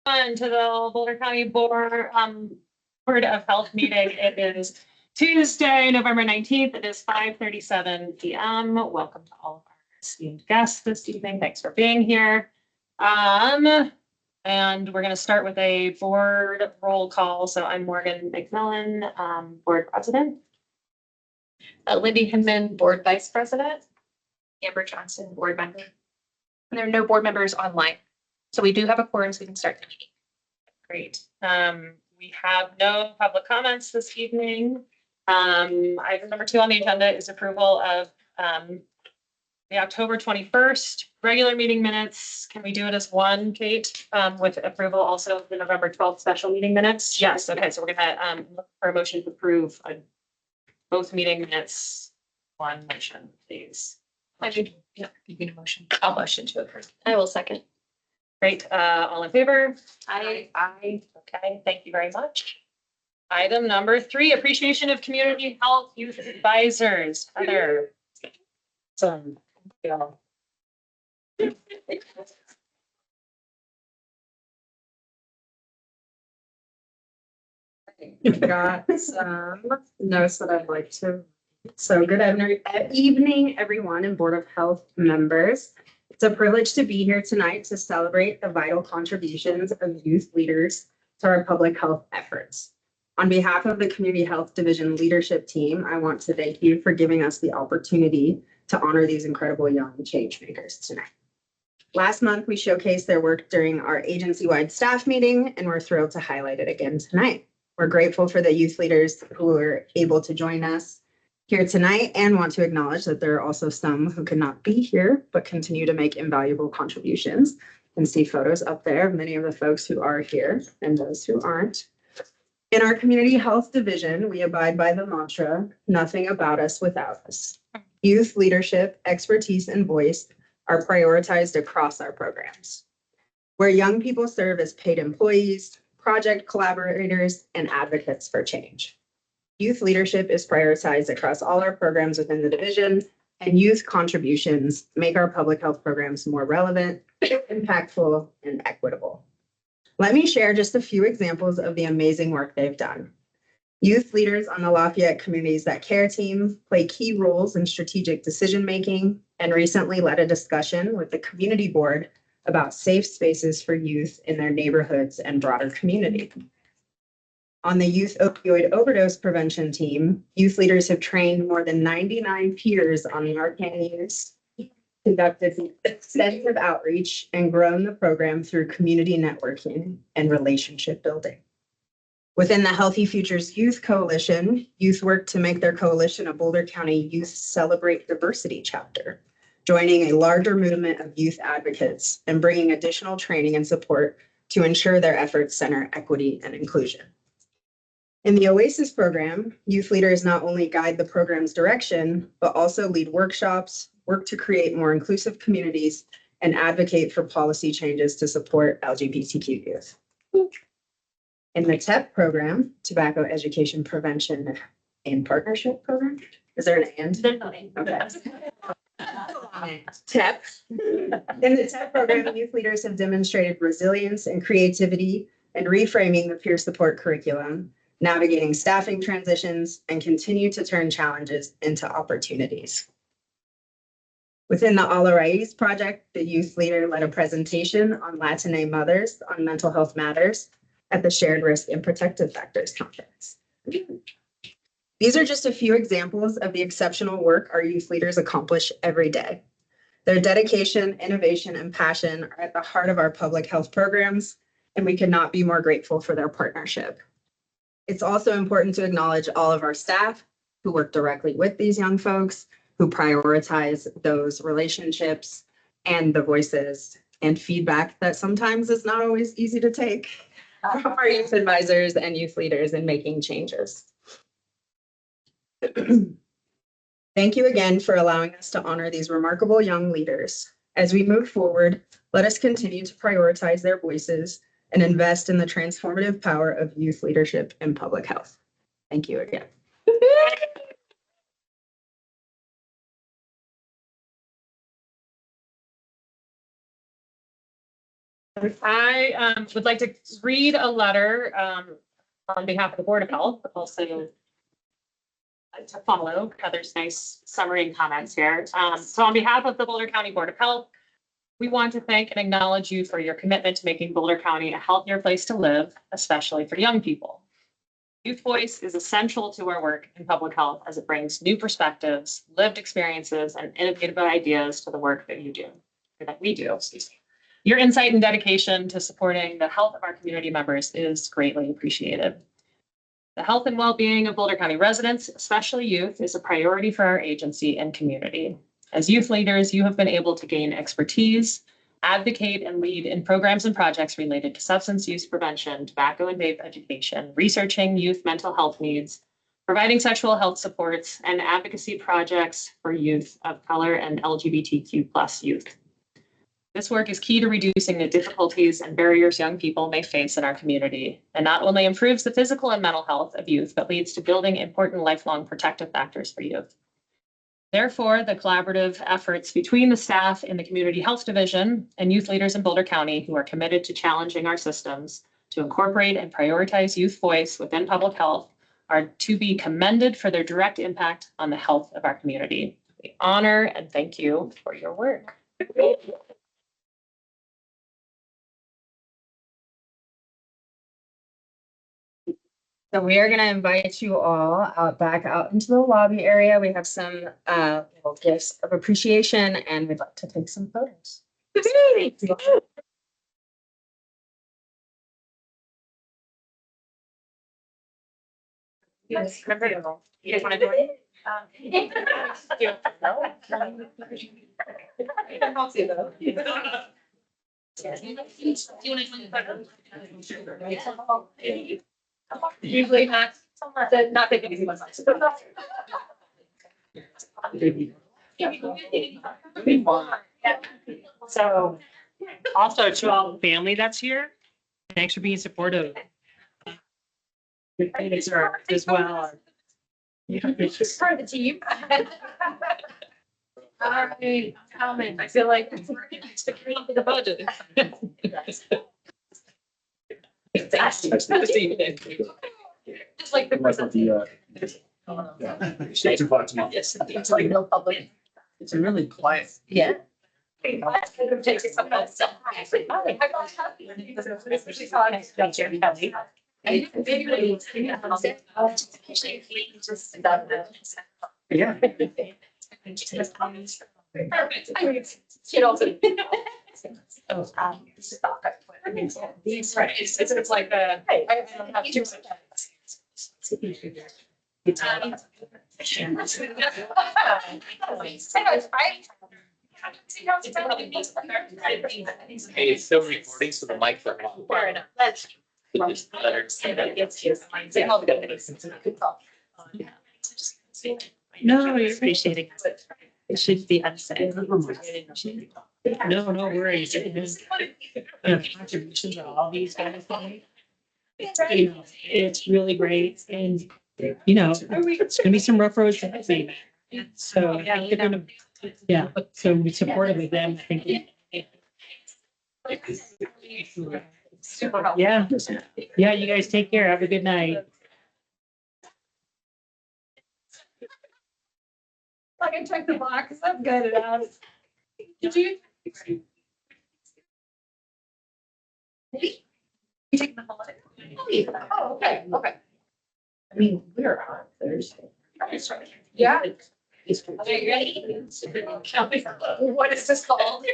On to the Boulder County Board of Health meeting. It is Tuesday, November 19th. It is 5:37 p.m. Welcome to all of our esteemed guests this evening. Thanks for being here. And we're going to start with a board roll call. So I'm Morgan McMillan, board president. Lindy Hinman, board vice president. Amber Johnson, board member. And there are no board members online. So we do have a quorum, so we can start the meeting. Great. We have no public comments this evening. Item number 2 on the agenda is approval of the October 21st regular meeting minutes. Can we do it as one, Kate, with approval also of the November 12th special meeting minutes? Yes. Okay. So we're gonna look for a motion to approve both meeting minutes. One motion, please. You need a motion. I'll motion to approve. I will second. Great. All in favor? Aye. Aye. Okay. Thank you very much. Item number 3, appreciation of community health youth advisors. Heather. Awesome. Yeah. I've got some notes that I'd like to. So good evening, everyone, and Board of Health members. It's a privilege to be here tonight to celebrate the vital contributions of youth leaders to our public health efforts. On behalf of the Community Health Division leadership team, I want to thank you for giving us the opportunity to honor these incredible young change makers tonight. Last month, we showcased their work during our agency-wide staff meeting, and we're thrilled to highlight it again tonight. We're grateful for the youth leaders who were able to join us here tonight and want to acknowledge that there are also some who could not be here, but continue to make invaluable contributions. You can see photos up there of many of the folks who are here and those who aren't. In our Community Health Division, we abide by the mantra, nothing about us without us. Youth leadership, expertise, and voice are prioritized across our programs. Where young people serve as paid employees, project collaborators, and advocates for change. Youth leadership is prioritized across all our programs within the division, and youth contributions make our public health programs more relevant, impactful, and equitable. Let me share just a few examples of the amazing work they've done. Youth leaders on the Lafayette Communities That Care team play key roles in strategic decision-making and recently led a discussion with the community board about safe spaces for youth in their neighborhoods and broader community. On the youth opioid overdose prevention team, youth leaders have trained more than 99 peers on Narcan use, conducted extensive outreach, and grown the program through community networking and relationship building. Within the Healthy Futures Youth Coalition, youth work to make their coalition a Boulder County Youth Celebrate Diversity chapter, joining a larger movement of youth advocates and bringing additional training and support to ensure their efforts center equity and inclusion. In the OASIS program, youth leaders not only guide the program's direction, but also lead workshops, work to create more inclusive communities, and advocate for policy changes to support LGBTQ youth. In the TEP program, Tobacco Education Prevention and Partnership Program, is there an and? Okay. TEP. In the TEP program, youth leaders have demonstrated resilience and creativity in reframing the peer support curriculum, navigating staffing transitions, and continue to turn challenges into opportunities. Within the All Arrays project, the youth leader led a presentation on Latine mothers on mental health matters at the Shared Risk and Protective Factors Conference. These are just a few examples of the exceptional work our youth leaders accomplish every day. Their dedication, innovation, and passion are at the heart of our public health programs, and we could not be more grateful for their partnership. It's also important to acknowledge all of our staff who work directly with these young folks, who prioritize those relationships and the voices and feedback that sometimes is not always easy to take from our youth advisors and youth leaders in making changes. Thank you again for allowing us to honor these remarkable young leaders. As we move forward, let us continue to prioritize their voices and invest in the transformative power of youth leadership in public health. Thank you again. I would like to read a letter on behalf of the Board of Health, but also to follow Heather's nice summary and comments here. So on behalf of the Boulder County Board of Health, we want to thank and acknowledge you for your commitment to making Boulder County a healthier place to live, especially for young people. Youth Voice is essential to our work in public health as it brings new perspectives, lived experiences, and innovative ideas to the work that you do, or that we do, excuse me. Your insight and dedication to supporting the health of our community members is greatly appreciated. The health and well-being of Boulder County residents, especially youth, is a priority for our agency and community. As youth leaders, you have been able to gain expertise, advocate, and lead in programs and projects related to substance use prevention, tobacco and vape education, researching youth mental health needs, providing sexual health supports, and advocacy projects for youth of color and LGBTQ+ youth. This work is key to reducing the difficulties and barriers young people may face in our community, and not only improves the physical and mental health of youth, but leads to building important lifelong protective factors for youth. Therefore, the collaborative efforts between the staff in the Community Health Division and youth leaders in Boulder County who are committed to challenging our systems to incorporate and prioritize youth voice within public health are to be commended for their direct impact on the health of our community. We honor and thank you for your work. So we are going to invite you all back out into the lobby area. We have some little gifts of appreciation, and we'd like to take some photos. Yes, remember, you guys want to join? Usually not big easy ones. So also to all the family that's here, thanks for being supportive. As well. It's part of the team. All right, comment. I feel like it's the budget. Just like the person. Yes, it's like no public. It's really quiet. Yeah. Yeah. She'd also. These, right, it's like a, I don't have too much. Hey, it's still recording, so the mics are on. Fair enough, that's. No, you're appreciating it. It should be unsaid. No, no worries. It is, contributions of all these guys. You know, it's really great and, you know, it's gonna be some rough roads ahead, maybe. So I think they're gonna, yeah, so we supportive of them, I think. Super helpful. Yeah, yeah, you guys take care. Have a good night. Like I checked the box, I'm good at that. Did you? Maybe? You taking the holiday? Oh, okay, okay. I mean, we're on Thursday. Yeah. Are you ready? What is this called?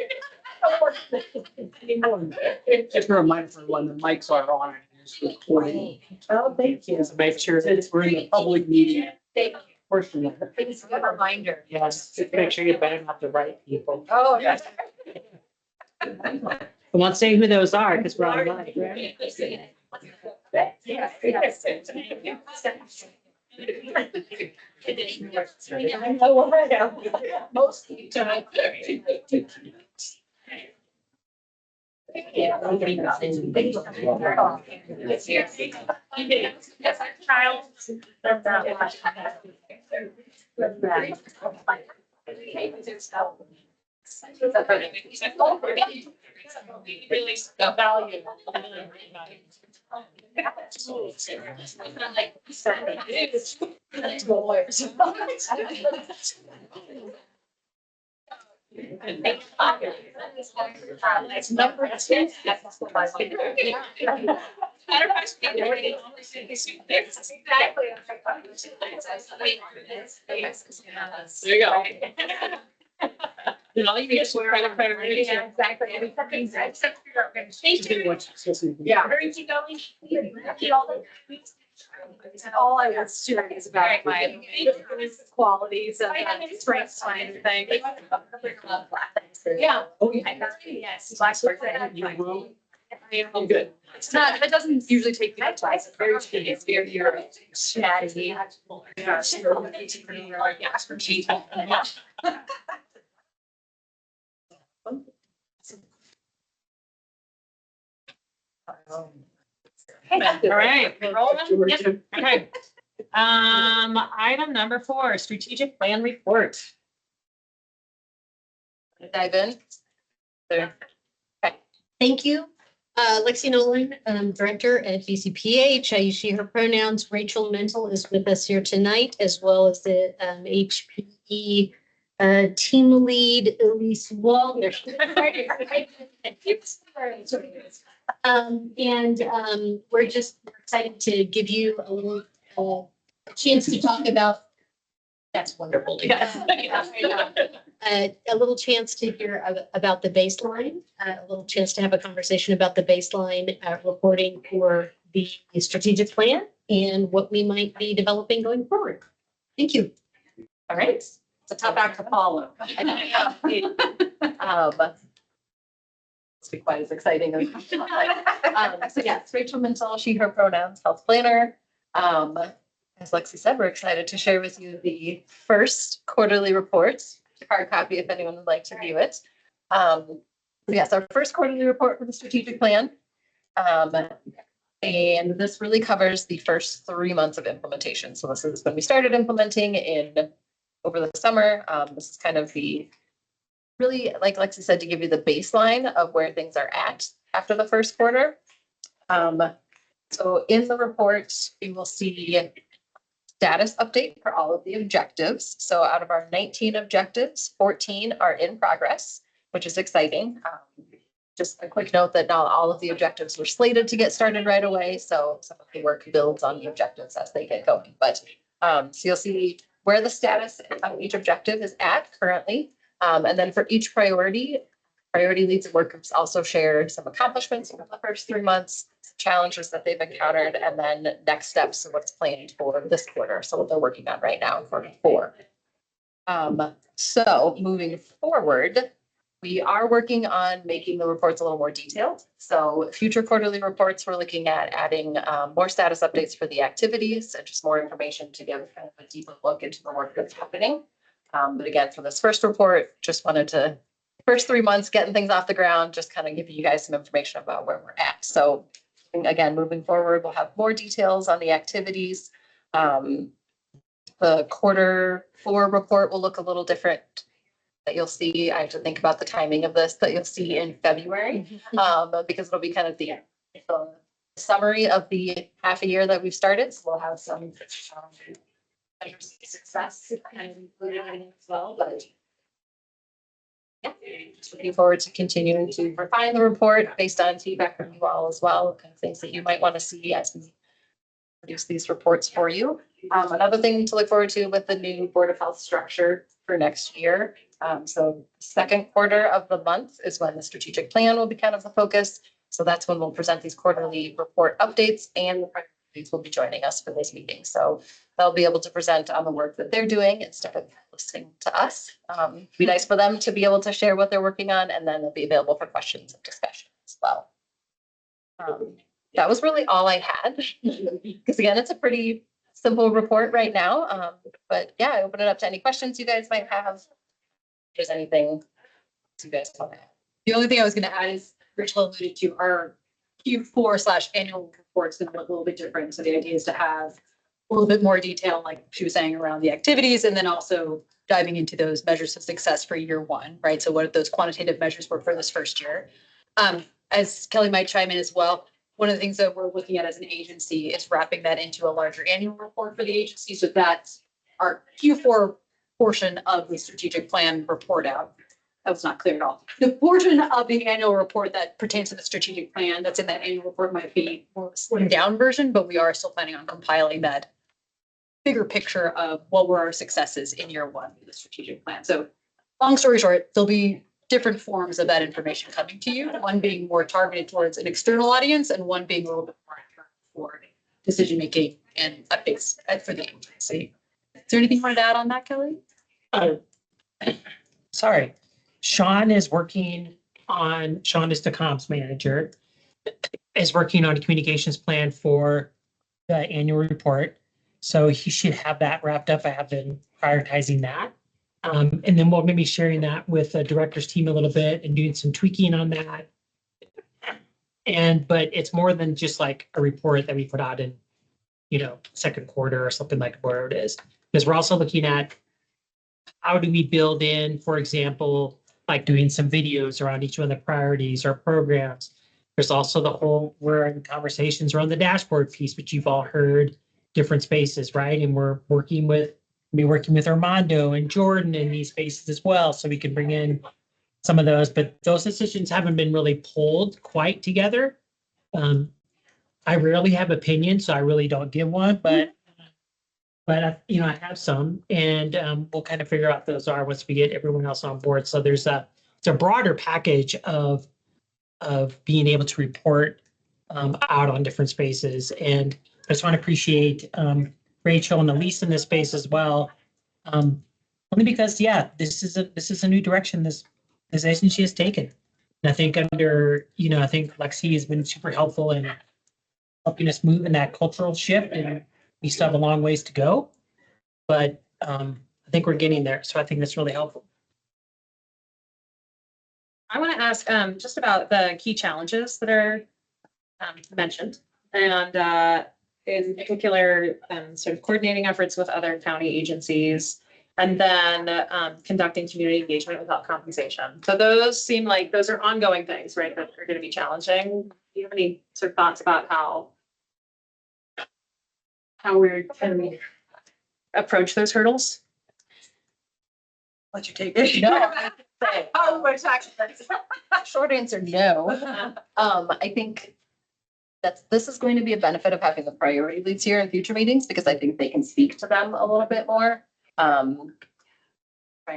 Just a reminder for when the mics are on. It's recording. Oh, thank you. So make sure that we're in a public meeting. Thank you. Portion of it. It's a good reminder. Yes, just make sure you better not the right people. Oh, yes. I won't say who those are because we're on live, right? Yes, yes. I know what I am. Most of the time. Yeah. Yes, I'm child. Really value. It's number 10. There you go. You know, you just wear it. Yeah, exactly. Yeah. All I was sharing is about my qualities of strengths and things. Yeah. Oh, yeah. Yes. Last You Oh, good. It's not, it doesn't usually take me much. It's very chatty. It's very chatty. All right, rolling? Yep. Okay. Item number 4, strategic plan report. Dive in. There. Thank you. Lexi Nolan, Director at BCPH. I use she, her pronouns. Rachel Mental is with us here tonight, as well as the HPE team lead, Elise Wallner. We're just excited to give you a little chance to talk about. That's wonderful. A little chance to hear about the baseline, a little chance to have a conversation about the baseline reporting for the strategic plan and what we might be developing going forward. Thank you. All right. It's a tough act to follow. Let's be quite as exciting as. So yes, Rachel Mental, she, her pronouns, health planner. As Lexi said, we're excited to share with you the first quarterly report. Hard copy if anyone would like to view it. So yes, our first quarterly report for the strategic plan. And this really covers the first 3 months of implementation. So this is when we started implementing over the summer. This is kind of the really, like Lexi said, to give you the baseline of where things are at after the first quarter. So in the report, you will see status update for all of the objectives. So out of our 19 objectives, 14 are in progress, which is exciting. Just a quick note that not all of the objectives were slated to get started right away. So some of the work builds on the objectives as they get going. But so you'll see where the status of each objective is at currently. And then for each priority leads and work groups also share some accomplishments from the first 3 months, challenges that they've encountered, and then next steps of what's planned for this quarter. So what they're working on right now for 4. So moving forward, we are working on making the reports a little more detailed. So future quarterly reports, we're looking at adding more status updates for the activities and just more information to give kind of a deeper look into the work that's happening. But again, for this first report, just wanted to, first 3 months, getting things off the ground, just kind of giving you guys some information about where we're at. So again, moving forward, we'll have more details on the activities. The quarter 4 report will look a little different. That you'll see, I have to think about the timing of this, that you'll see in February, because it'll be kind of the summary of the half a year that we've started. So we'll have some measures of success kind of included in it as well, but yeah, just looking forward to continuing to refine the report based on feedback from you all as well, kind of things that you might want to see as we produce these reports for you. Another thing to look forward to with the new Board of Health structure for next year. So second quarter of the month is when the strategic plan will be kind of the focus. So that's when we'll present these quarterly report updates, and the priorities will be joining us for this meeting. So they'll be able to present on the work that they're doing instead of listening to us. It'd be nice for them to be able to share what they're working on, and then they'll be available for questions and discussion as well. That was really all I had, because again, it's a pretty simple report right now. But yeah, I open it up to any questions you guys might have. If there's anything you guys want to add. The only thing I was going to add is Rachel alluded to our Q4/annual reports going to look a little bit different. So the idea is to have a little bit more detail, like she was saying, around the activities, and then also diving into those measures of success for year one, right? So what those quantitative measures were for this first year. As Kelly might chime in as well, one of the things that we're looking at as an agency is wrapping that into a larger annual report for the agency. So that's our Q4 portion of the strategic plan report out. That was not clear at all. The portion of the annual report that pertains to the strategic plan that's in that annual report might be more of a slimmed down version, but we are still planning on compiling that bigger picture of what were our successes in year one of the strategic plan. So long story short, there'll be different forms of that information coming to you, one being more targeted towards an external audience and one being a little bit more internal for decision-making and updates for the agency. Is there anything you wanted to add on that, Kelly? Sorry. Sean is the comms manager, is working on a communications plan for the annual report. So he should have that wrapped up. I have been prioritizing that. And then we'll maybe sharing that with the director's team a little bit and doing some tweaking on that. But it's more than just like a report that we put out in, second quarter or something like where it is. Because we're also looking at how do we build in, for example, like doing some videos around each one of the priorities or programs. There's also we're in conversations around the dashboard piece, which you've all heard, different spaces, right? And we're working with Armando and Jordan in these spaces as well, so we can bring in some of those. But those decisions haven't been really pulled quite together. I rarely have opinions, so I really don't give one, but I have some, and we'll kind of figure out those are once we get everyone else on board. So it's a broader package of being able to report out on different spaces. And I just want to appreciate Rachel and Elise in this space as well. Only because, this is a new direction this agency has taken. And I think I think Lexi has been super helpful in helping us move in that cultural shift, and we still have a long ways to go, but I think we're getting there. So I think that's really helpful. I want to ask just about the key challenges that are mentioned, and in particular, sort of coordinating efforts with other county agencies, and then conducting community engagement without compensation. So those seem like those are ongoing things, right, that are going to be challenging. Do you have any sort of thoughts about how we're going to approach those hurdles? Let you take it. No. Oh, we're talking. Short answer, no. I think this is going to be a benefit of having the priority leads here in future meetings, because I think they can speak to them a little bit more. Trying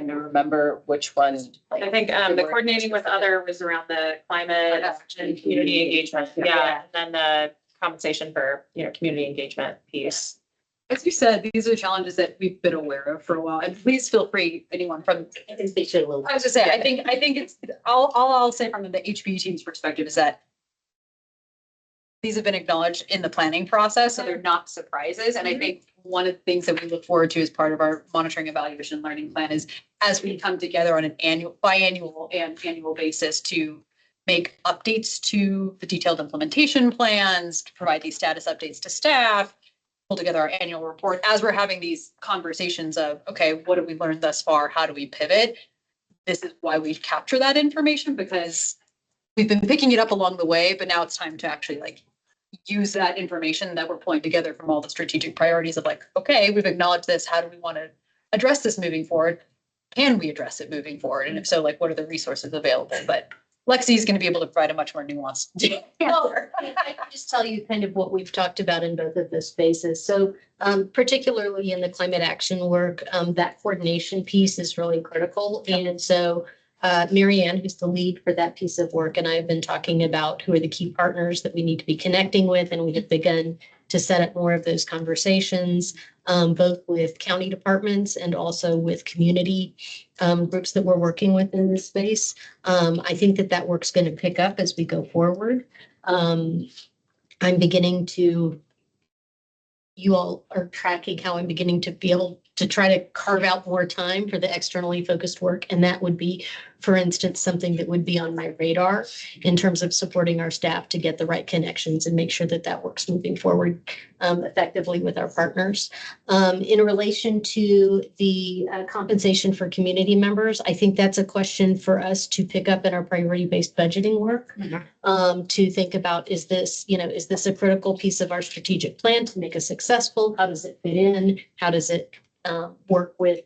to remember which one. I think the coordinating with other was around the climate and community engagement. Yeah, and then the compensation for, community engagement piece. As you said, these are challenges that we've been aware of for a while, and please feel free, anyone from. I think they should a little. I was just saying, I think it's all I'll say from the HPE team's perspective is that these have been acknowledged in the planning process, so they're not surprises. And I think one of the things that we look forward to as part of our monitoring, evaluation, and learning plan is as we come together on an biannual and annual basis to make updates to the detailed implementation plans, to provide these status updates to staff, pull together our annual report as we're having these conversations of, okay, what have we learned thus far? How do we pivot? This is why we capture that information, because we've been picking it up along the way, but now it's time to actually use that information that we're pulling together from all the strategic priorities of okay, we've acknowledged this. How do we want to address this moving forward? Can we address it moving forward? And if so, what are the resources available? But Lexi is going to be able to provide a much more nuanced answer. I can just tell you kind of what we've talked about in both of those spaces. So particularly in the climate action work, that coordination piece is really critical. And so Mary Ann, who's the lead for that piece of work, and I have been talking about who are the key partners that we need to be connecting with. And we have begun to set up more of those conversations, both with county departments and also with community groups that we're working with in this space. I think that work's going to pick up as we go forward. I'm beginning to, you all are tracking how I'm beginning to feel to try to carve out more time for the externally focused work. And that would be, for instance, something that would be on my radar in terms of supporting our staff to get the right connections and make sure that that works moving forward effectively with our partners. In relation to the compensation for community members, I think that's a question for us to pick up in our priority-based budgeting work. To think about, is this a critical piece of our strategic plan to make us successful? How does it fit in? How does it work with,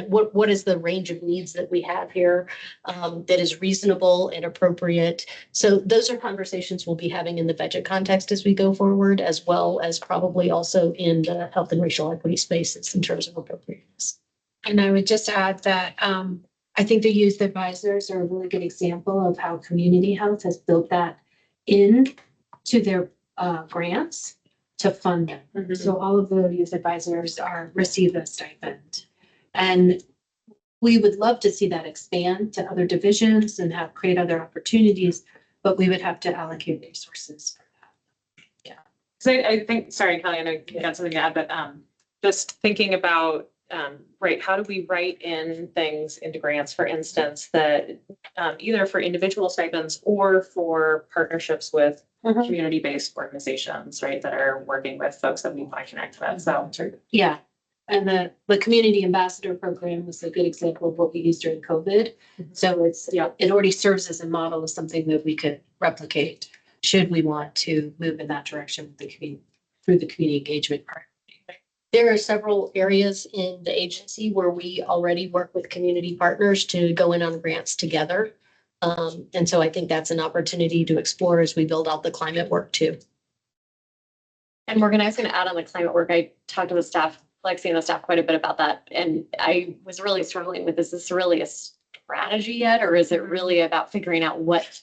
what is the range of needs that we have here that is reasonable and appropriate? So those are conversations we'll be having in the budget context as we go forward, as well as probably also in the health and racial equity spaces in terms of appropriateness. And I would just add that I think the youth advisors are a really good example of how community health has built that in to their grants to fund them. So all of the youth advisors receive a stipend. And we would love to see that expand to other divisions and create other opportunities, but we would have to allocate resources for that. So I think, sorry, Kelly, I know you had something to add, but just thinking about, right, how do we write in things into grants, for instance, that either for individual stipends or for partnerships with community-based organizations, right, that are working with folks that we might connect with. So, Yeah. And the community ambassador program was a good example of what we used during COVID. So it already serves as a model of something that we could replicate should we want to move in that direction with the community through the community engagement part. There are several areas in the agency where we already work with community partners to go in on grants together. And so I think that's an opportunity to explore as we build out the climate work too. And Morgan, I was going to add on the climate work. I talked to the staff, Lexi and the staff quite a bit about that. And I was really struggling with, is this really a strategy yet? Or is it really about figuring out what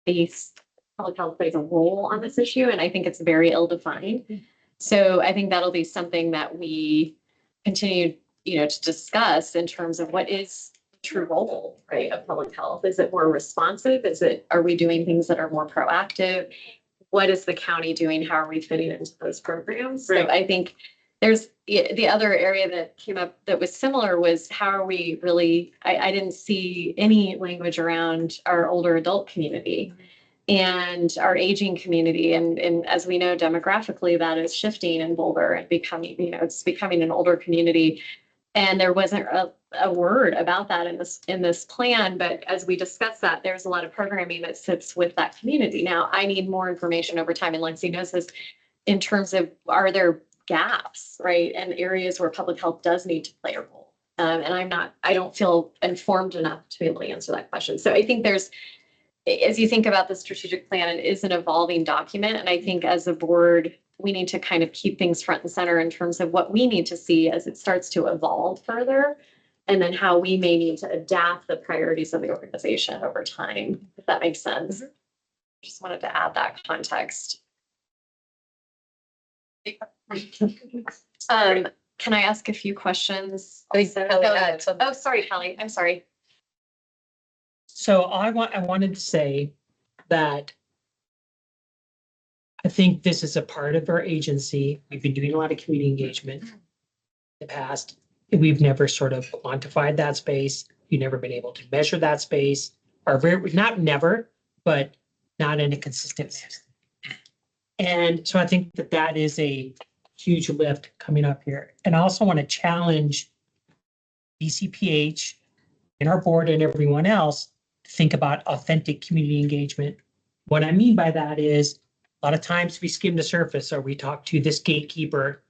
base public health plays a role on this issue? And I think it's very ill-defined. So I think that'll be something that we continue, to discuss in terms of what is the true role, right, of public health. Is it more responsive? Are we doing things that are more proactive? What is the county doing? How are we fitting into those programs? Right. So I think there's the other area that came up that was similar was how are we really, I didn't see any language around our older adult community and our aging community. And as we know, demographically, that is shifting in Boulder and becoming, it's becoming an older community. And there wasn't a word about that in this plan. But as we discuss that, there's a lot of programming that sits with that community. Now, I need more information over time. And Lexi knows this in terms of, are there gaps, right? And areas where public health does need to play a role. And I don't feel informed enough to be able to answer that question. So I think as you think about the strategic plan, it is an evolving document. And I think as a board, we need to kind of keep things front and center in terms of what we need to see as it starts to evolve further. And then how we may need to adapt the priorities of the organization over time, if that makes sense. Just wanted to add that context. Can I ask a few questions? Oh, sorry, Kelly. I'm sorry. So I wanted to say that I think this is a part of our agency. We've been doing a lot of community engagement in the past. We've never sort of quantified that space. We've never been able to measure that space, or not never, but not in a consistent manner. And so I think that is a huge lift coming up here. And I also want to challenge BCPH and our board and everyone else to think about authentic community engagement. What I mean by that is a lot of times we skim the surface or we talk to this gatekeeper.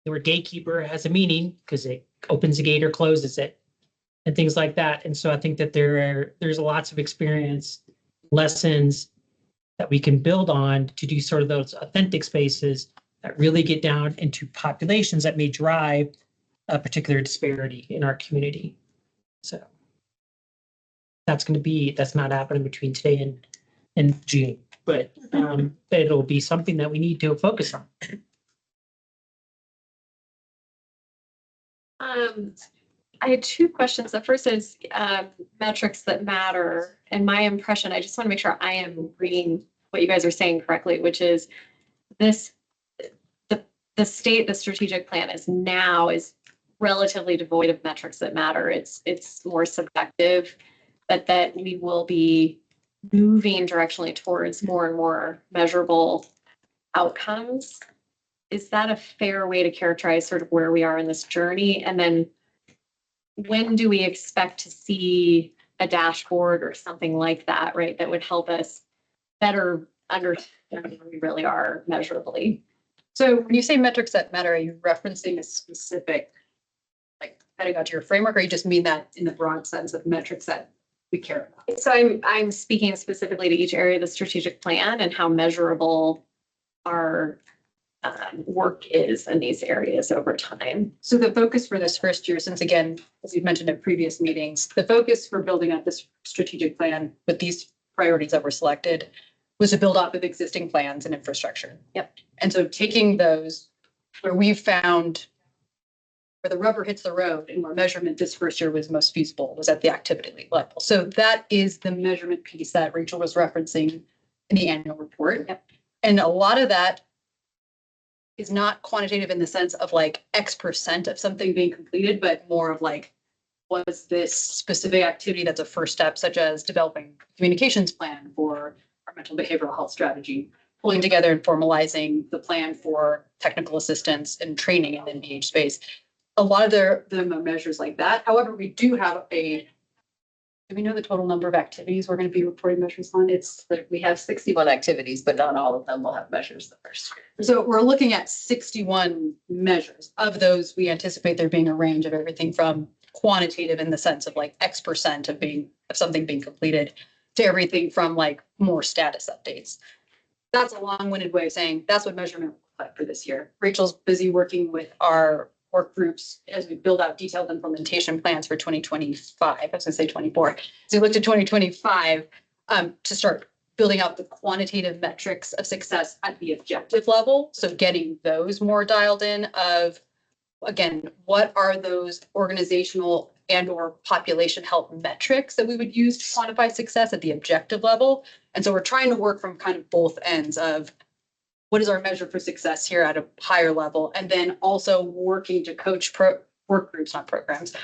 The word gatekeeper has a meaning because it opens the gate or closes it and things like that. And so I think that there's lots of experience, lessons that we can build on to do sort of those authentic spaces that really get down into populations that may drive a particular disparity in our community. So that's not happening between today and June, but it'll be something that we need to focus on. I had two questions. The first is metrics that matter. And my impression, I just want to make sure I am reading what you guys are saying correctly, which is the strategic plan is relatively devoid of metrics that matter. It's more subjective, but that we will be moving directionally towards more and more measurable outcomes. Is that a fair way to characterize sort of where we are in this journey? And then when do we expect to see a dashboard or something like that, right? That would help us better understand where we really are measurably. So when you say metrics that matter, are you referencing a specific like pedagogy or framework, or you just mean that in the broad sense of metrics that we care about? So I'm speaking specifically to each area of the strategic plan and how measurable our work is in these areas over time. So the focus for this first year, since again, as we've mentioned in previous meetings, the focus for building out this strategic plan with these priorities that were selected was to build off of existing plans and infrastructure. Yep. And so taking those where we've found where the rubber hits the road and where measurement this first year was most feasible was at the activity level. So that is the measurement piece that Rachel was referencing in the annual report. Yep. And a lot of that is not quantitative in the sense of like X% of something being completed, but more of like, was this specific activity that's a first step, such as developing a communications plan for our mental behavioral health strategy, pulling together and formalizing the plan for technical assistance and training in the NBH space. A lot of them are measures like that. However, we do have do we know the total number of activities we're going to be reporting measures on? We have 61 activities, but not all of them will have measures the first year. So we're looking at 61 measures. Of those, we anticipate there being a range of everything from quantitative in the sense of like X% of something being completed to everything from like more status updates. That's a long-winded way of saying that's what measurement will look like for this year. Rachel's busy working with our work groups as we build out detailed implementation plans for 2025. I was going to say 24. So we looked at 2025 to start building out the quantitative metrics of success at the objective level. So getting those more dialed in of, again, what are those organizational and or population health metrics that we would use to quantify success at the objective level. And so we're trying to work from kind of both ends of what is our measure for success here at a higher level, and then also working to coach work groups, not programs,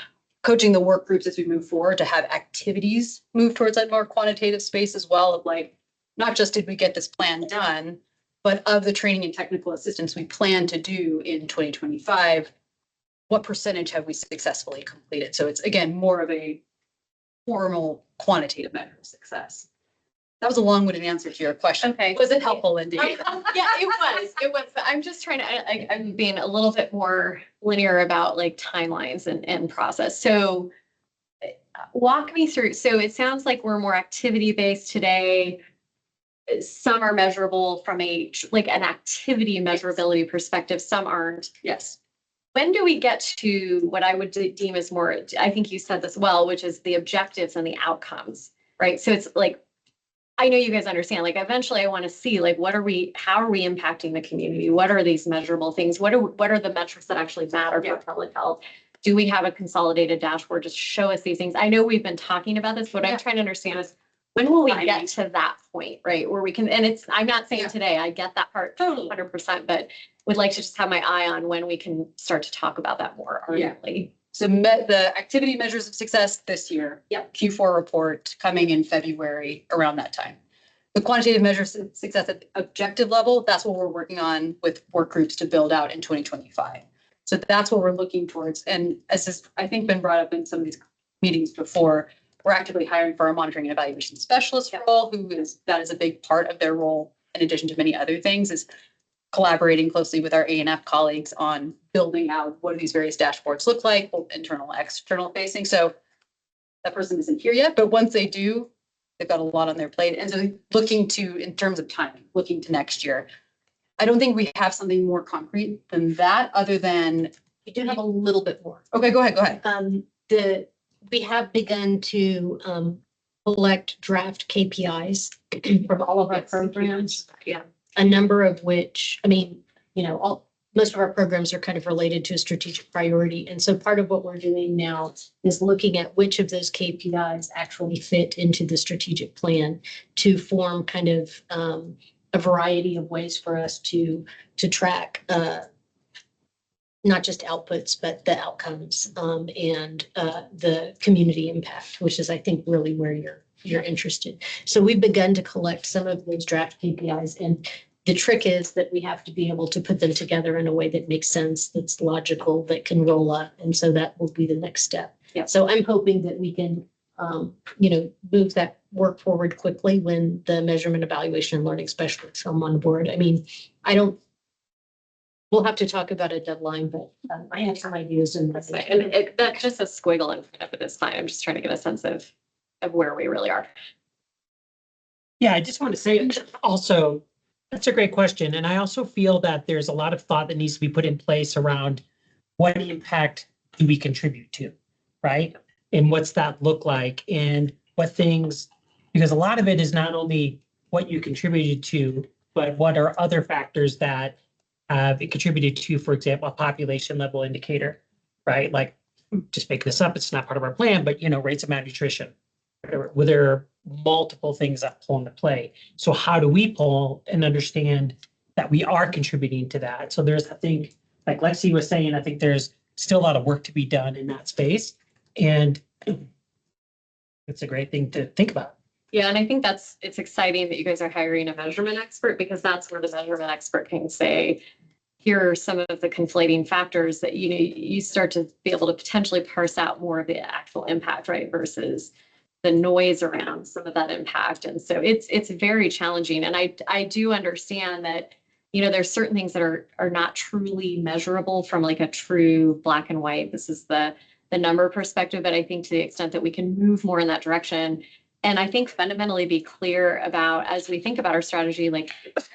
coaching the work groups as we move forward to have activities move towards that more quantitative space as well of like, not just did we get this plan done, but of the training and technical assistance we plan to do in 2025, what percentage have we successfully completed? So it's, again, more of a formal quantitative measure of success. That was a long-winded answer to your question. Okay. Was it helpful, Lindy? Yeah, it was, but I'm just trying to, I'm being a little bit more linear about like timelines and process. So walk me through. So it sounds like we're more activity-based today. Some are measurable from an activity measurability perspective. Some aren't. Yes. When do we get to what I would deem as more, I think you said this well, which is the objectives and the outcomes, right? So it's like, I know you guys understand, like eventually I want to see like, how are we impacting the community? What are these measurable things? What are the metrics that actually matter for public health? Do we have a consolidated dashboard to show us these things? I know we've been talking about this, but what I'm trying to understand is when will we get to that point, right? Where we can, and I'm not saying today, I get that part totally 100%, but would like to just have my eye on when we can start to talk about that more ardently. So the activity measures of success this year. Yep. Q4 report coming in February around that time. The quantitative measures of success at the objective level, that's what we're working on with work groups to build out in 2025. So that's what we're looking towards. And as has, I think, been brought up in some of these meetings before, we're actively hiring for our monitoring and evaluation specialist role, that is a big part of their role, in addition to many other things, is collaborating closely with our A&F colleagues on building out what do these various dashboards look like, both internal and external facing. So that person isn't here yet, but once they do, they've got a lot on their plate. And so looking to, in terms of timing, looking to next year, I don't think we have something more concrete than that, other than. We do have a little bit more. Okay, go ahead. We have begun to collect draft KPIs from all of our programs. Yeah. A number of which, I mean, most of our programs are kind of related to a strategic priority. And so part of what we're doing now is looking at which of those KPIs actually fit into the strategic plan to form kind of a variety of ways for us to track not just outputs, but the outcomes, and the community impact, which is, I think, really where you're interested. So we've begun to collect some of those draft KPIs, and the trick is that we have to be able to put them together in a way that makes sense, that's logical, that can roll up. And so that will be the next step. Yeah. So I'm hoping that we can, move that work forward quickly when the measurement, evaluation, and learning specialists come on board. I mean, we'll have to talk about a deadline, but I have some ideas and That's fine. And that's just a squiggle in front of it this time. I'm just trying to get a sense of where we really are. Yeah, I just want to say also, that's a great question. And I also feel that there's a lot of thought that needs to be put in place around what impact do we contribute to, right? And what's that look like, and what things, because a lot of it is not only what you contributed to, but what are other factors that it contributed to, for example, a population level indicator, right? Like, just make this up, it's not part of our plan, but rates of malnutrition. Where there are multiple things that pull into play. So how do we pull and understand that we are contributing to that? So there's, I think, like Lexi was saying, I think there's still a lot of work to be done in that space. And it's a great thing to think about. Yeah, and I think it's exciting that you guys are hiring a measurement expert, because that's where the measurement expert can say, here are some of the conflating factors that, you start to be able to potentially parse out more of the actual impact, right? Versus the noise around some of that impact. And so it's very challenging. And I do understand that, there's certain things that are not truly measurable from like a true black and white. This is the number perspective, but I think to the extent that we can move more in that direction, and I think fundamentally be clear about, as we think about our strategy, like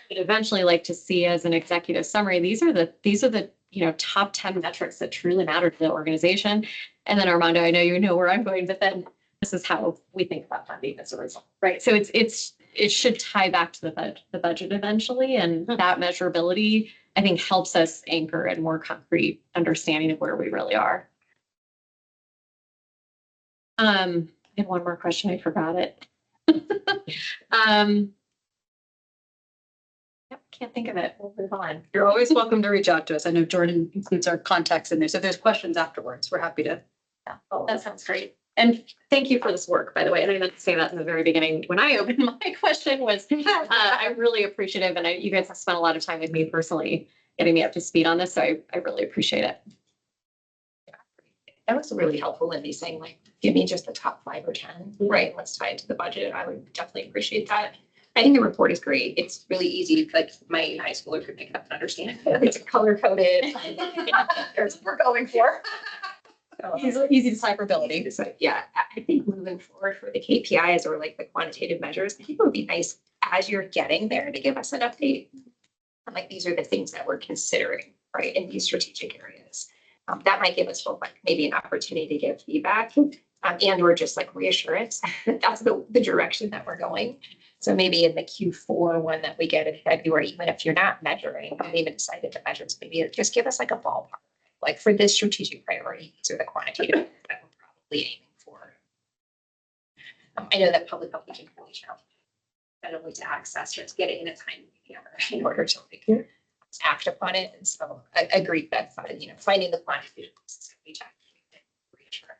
eventually like to see as an executive summary, these are the top 10 metrics that truly matter to the organization. And then Armando, I know you know where I'm going, but then this is how we think about funding as a result, right? So it should tie back to the budget eventually, and that measurability, I think, helps us anchor a more concrete understanding of where we really are. I had one more question. I forgot it. Can't think of it. We'll move on. You're always welcome to reach out to us. I know Jordan includes our contacts in there. So if there's questions afterwards, we're happy to. Yeah, that sounds great. And thank you for this work, by the way. And I meant to say that in the very beginning when I opened my question was, I'm really appreciative. And you guys have spent a lot of time with me personally, getting me up to speed on this. So I really appreciate it. That was really helpful, Lindy, saying like, give me just the top 5 or 10, right? Let's tie it to the budget. I would definitely appreciate that. I think the report is great. It's really easy, like my high schooler could pick up and understand. It's color coded. There's what we're going for. So, easy decipherability. So yeah, I think moving forward for the KPIs or like the quantitative measures, I think it would be nice as you're getting there to give us an update. Like these are the things that we're considering, right, in these strategic areas. That might give us both like maybe an opportunity to give feedback and or just like reassurance that that's the direction that we're going. So maybe in the Q4 one that we get in February, even if you're not measuring, I'm even decided to measure, maybe just give us like a ballpark. Like for this strategic priority, these are the quantitative that we're probably aiming for. I know that public health can reach out better to access or to get it in a timely manner in order to like act upon it. And so I agree that finding the quantitative reassurance.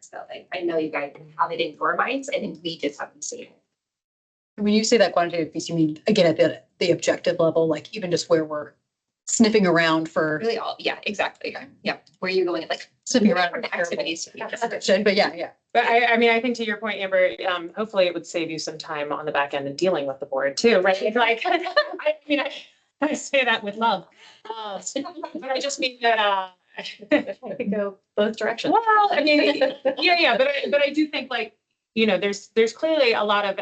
So I know you guys have it in your minds. I think we just haven't seen it. When you say that quantitative piece, you mean again at the objective level, like even just where we're sniffing around for Really all, yeah, exactly. Yeah. Where you're going, like sniffing around for different activities. but yeah. But I mean, I think to your point, Amber, hopefully it would save you some time on the back end and dealing with the board too, right? Like, I say that with love. But I just mean that, I could go both directions. well, I mean, yeah, but I do think like, there's clearly a lot of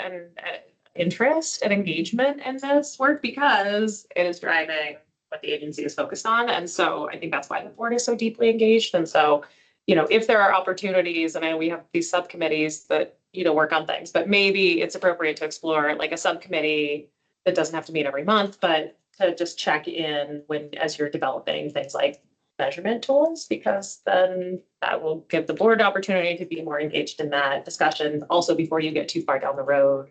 interest and engagement in this work because it is driving what the agency is focused on. And so I think that's why the board is so deeply engaged. And so, if there are opportunities, and I know we have these subcommittees that, work on things, but maybe it's appropriate to explore like a subcommittee that doesn't have to meet every month, but to just check in as you're developing things like measurement tools, because then that will give the board opportunity to be more engaged in that discussion also before you get too far down the road.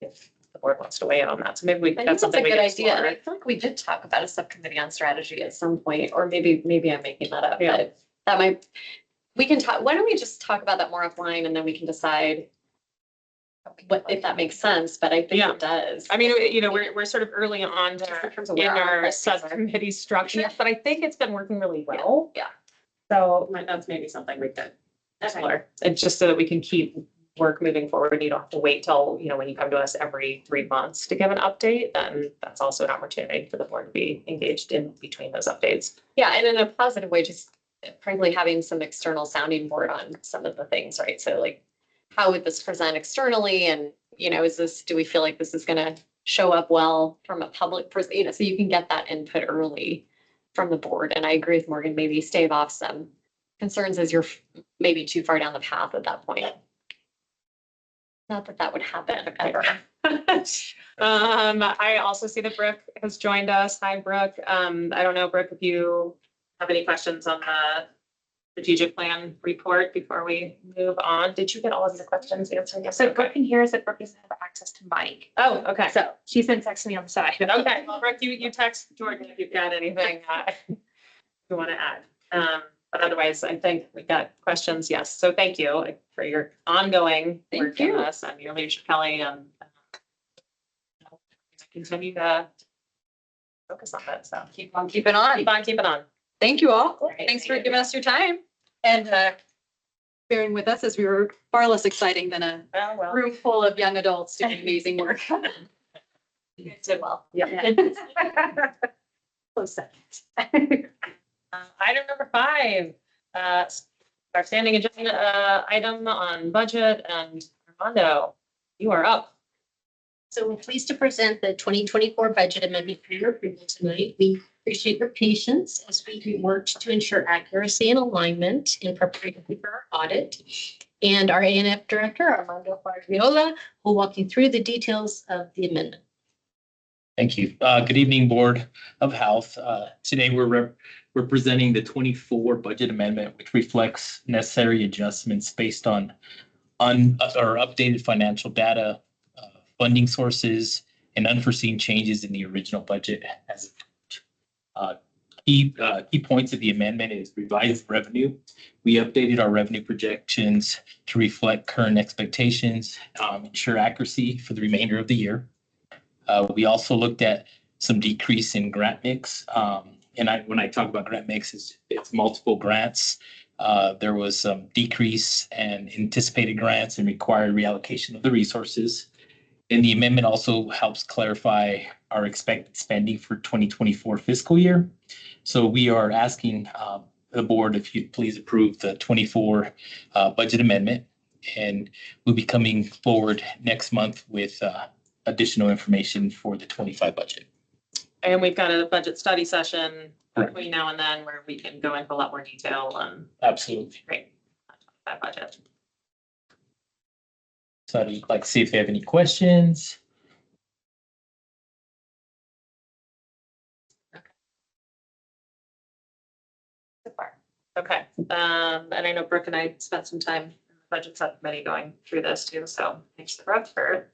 If the board wants to weigh in on that. So maybe we, I think that's that's a something we good can idea. And I explore. feel like we did talk about a subcommittee on strategy at some point, or maybe I'm making that up, Yeah. but that might, we can talk, why don't we just talk about that more offline and then we can decide what, if that makes sense, but I think Yeah. it does. I mean, you know, we're sort of early on Just in to, terms of in where our our priorities are. subcommittee structure, Yeah. but I think it's been working really well. Yeah. So that's maybe something we could explore. It's just so that we can keep work moving forward. You don't have to wait till, you know, when you come to us every 3 months to give an update, then that's also an opportunity for the board to be engaged in between those updates. Yeah, and in a positive way, just frankly, having some external sounding board on some of the things, right? So like, how would this present externally? And, you know, do we feel like this is gonna show up well from a public person, you know, so you can get that input early from the board. And I agree with Morgan, maybe stave off some concerns as you're maybe too far down the path at that point. Not that that would happen ever. I also see that Brooke has joined us. Hi, Brooke. I don't know, Brooke, if you have any questions on the strategic plan report before we move on. Did you get all of your questions answered? Yes. So Brooke can hear us that Brooke doesn't have access to Mike. Oh, okay. So she's been texting me on the side. Okay, well, Brooke, you text Jordan if you've got anything you want to add. But otherwise, I think we got questions. Yes. So thank you for your ongoing work in this and your leadership, Kelly, and continue to focus on it. So Keep on keeping on. keep on keeping on. Thank you all. All right, Thanks for thank you. giving us your time and bearing with us as we were far less exciting than a Well. room full of young adults doing amazing work. You did well. Yeah. Close second. Item number 5, our standing agenda item on budget, and Armando, you are up. So we're pleased to present the 2024 budget amendment for your approval tonight. We appreciate your patience as we worked to ensure accuracy and alignment in preparation for our audit. And our A&F director, Armando Fardiola, will walk you through the details of the amendment. Thank you. Good evening, Board of Health. Today, we're presenting the 24 budget amendment, which reflects necessary adjustments based on our updated financial data, funding sources, and unforeseen changes in the original budget. As key points of the amendment is revised revenue. We updated our revenue projections to reflect current expectations, ensure accuracy for the remainder of the year. We also looked at some decrease in grant mix. When I talk about grant mix, it's multiple grants. There was some decrease in anticipated grants and required reallocation of the resources. And the amendment also helps clarify our expected spending for 2024 fiscal year. So we are asking the board if you'd please approve the 24 budget amendment. And we'll be coming forward next month with additional information for the 25 budget. And we've got a budget study session Correct. between now and then where we can go into a lot more detail on Absolutely. that budget. So I'd like to see if you have any questions. So far. Okay, and I know Brooke and I spent some time in the budget subcommittee going through this too, so thanks to Brooke for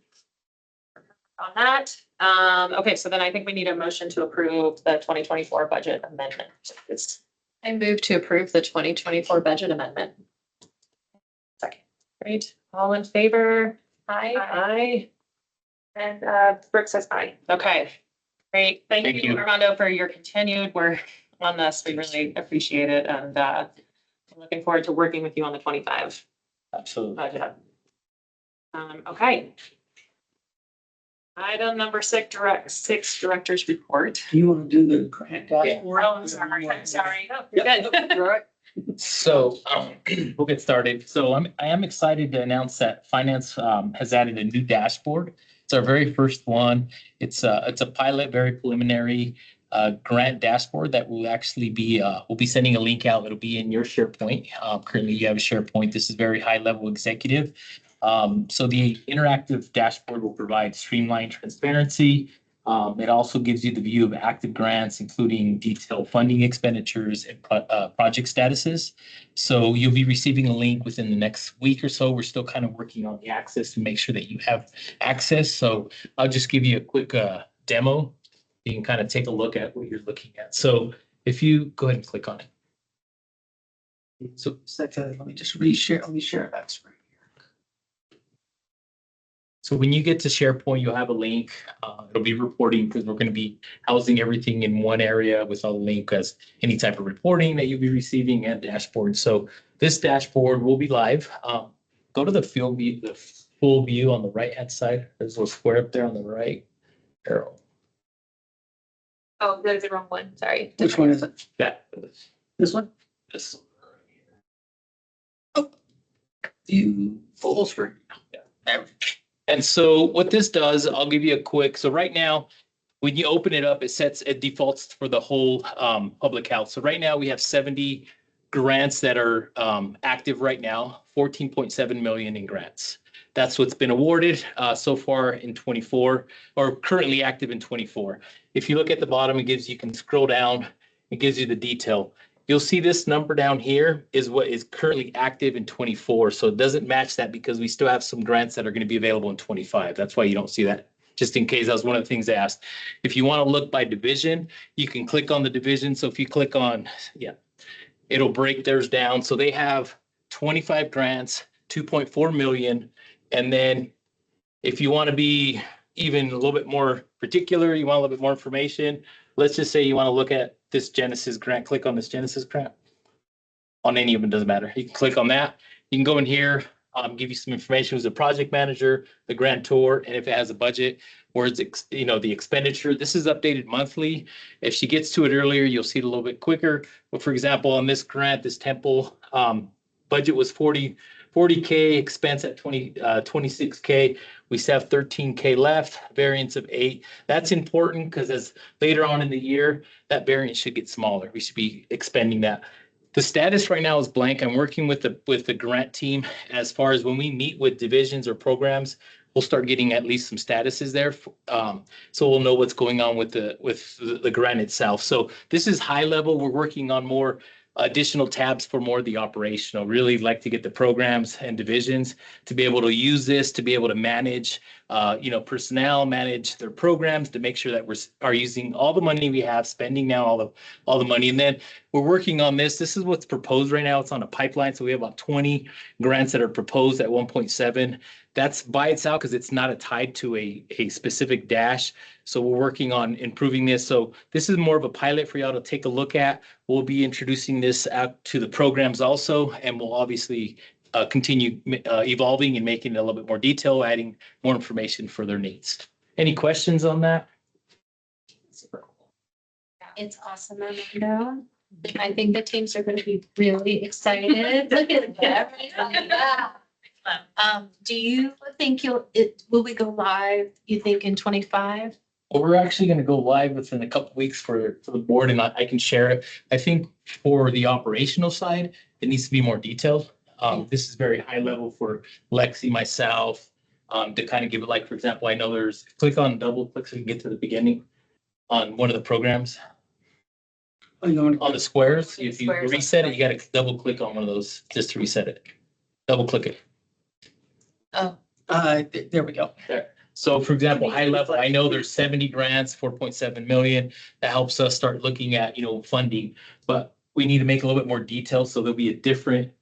on that. Okay, so then I think we need a motion to approve the 2024 budget amendment. I move to approve the 2024 budget amendment. Second. Great, all in favor? Aye. Aye. And Brooke says aye. Okay, great. Thank Thank you, you. Armando, for your continued work on this. We really appreciate it, and I'm looking forward to working with you on the 25 Absolutely. budget. Okay. Item number 6, director's report. Do you want to do the grant dashboard? Oh, I'm sorry. No, you're good. Right. So we'll get started. So I am excited to announce that Finance has added a new dashboard. It's our very first one. It's a pilot, very preliminary grant dashboard that will actually be, we'll be sending a link out. It'll be in your SharePoint. Currently you have a SharePoint. This is very high level executive. So the interactive dashboard will provide streamlined transparency, It also gives you the view of active grants, including detailed funding expenditures and project statuses. So you'll be receiving a link within the next week or so. We're still kind of working on the access to make sure that you have access. So I'll just give you a quick demo. You can kind of take a look at what you're looking at. So if you go ahead and click on it. So Let me just reshare, let me share that screen. So when you get to SharePoint, you'll have a link. It'll be reporting because we're going to be housing everything in one area with a link as any type of reporting that you'll be receiving and dashboard. So this dashboard will be live. Go to the field view, the full view on the right-hand side. There's a little square up there on the right arrow. Oh, that's the wrong one. Sorry. Which one is it? That, This one? this. View full screen. Yeah. And so what this does, I'll give you a quick, so right now, when you open it up, it defaults for the whole public health. So right now we have 70 grants that are active right now, 14.7 million in grants. That's what's been awarded so far in 24 or currently active in 24. If you look at the bottom, you can scroll down, it gives you the detail. You'll see this number down here is what is currently active in 24. So it doesn't match that because we still have some grants that are going to be available in 25. That's why you don't see that. Just in case, that was one of the things they asked. If you want to look by division, you can click on the division. So if you click on, it'll break theirs down. So they have 25 grants, 2.4 million. And then if you want to be even a little bit more particular, you want a little bit more information, let's just say you want to look at this Genesis grant, click on this Genesis grant. On any of them, doesn't matter. You can click on that. You can go in here, give you some information, who's the project manager, the grantor, and if it has a budget, where it's, the expenditure. This is updated monthly. If she gets to it earlier, you'll see it a little bit quicker. But for example, on this grant, this temple, budget was 40K, expense at 26K. We still have 13K left, variance of 8. That's important because as later on in the year, that variance should get smaller. We should be expending that. The status right now is blank. I'm working with the grant team as far as when we meet with divisions or programs, we'll start getting at least some statuses there. So we'll know what's going on with the grant itself. So this is high level. We're working on more additional tabs for more of the operational. Really like to get the programs and divisions to be able to use this, to be able to manage, personnel, manage their programs, to make sure that we are using all the money we have, spending now all the money. And then we're working on this. This is what's proposed right now. It's on a pipeline. So we have about 20 grants that are proposed at 1.7. That's by itself because it's not tied to a specific dash. So we're working on improving this. So this is more of a pilot for y'all to take a look at. We'll be introducing this out to the programs also, and we'll obviously continue evolving and making it a little bit more detailed, adding more information for their needs. Any questions on that? It's awesome, Armando. I think the teams are going to be really excited. Look at that. Do you think will we go live, you think, in 25? Well, we're actually going to go live within a couple of weeks for the board, and I can share it. I think for the operational side, it needs to be more detailed. This is very high level for Lexi, myself, to kind of give it, like, for example, I know there's, click on double click so you can get to the beginning on one of the programs. On the squares, if you reset it, you got to double click on one of those just to reset it. Double click it. Oh. There we go. There. So for example, high level, I know there's 70 grants, 4.7 million. That helps us start looking at, funding, but we need to make a little bit more detail. So there'll be a different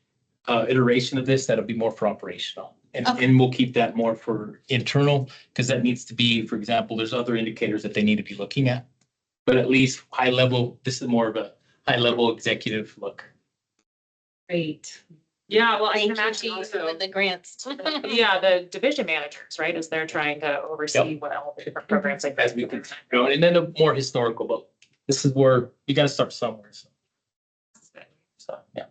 iteration of this that'll be more for operational. And we'll keep that more for internal because that needs to be, for example, there's other indicators that they need to be looking at. But at least high level, this is more of a high level executive look. Great. Yeah, well, I can Thank imagine you also, with the grants. yeah, the division managers, right, as they're trying to oversee what all the different programs like As we can go, and then a more historical, but this is where you got to start somewhere. So, yeah.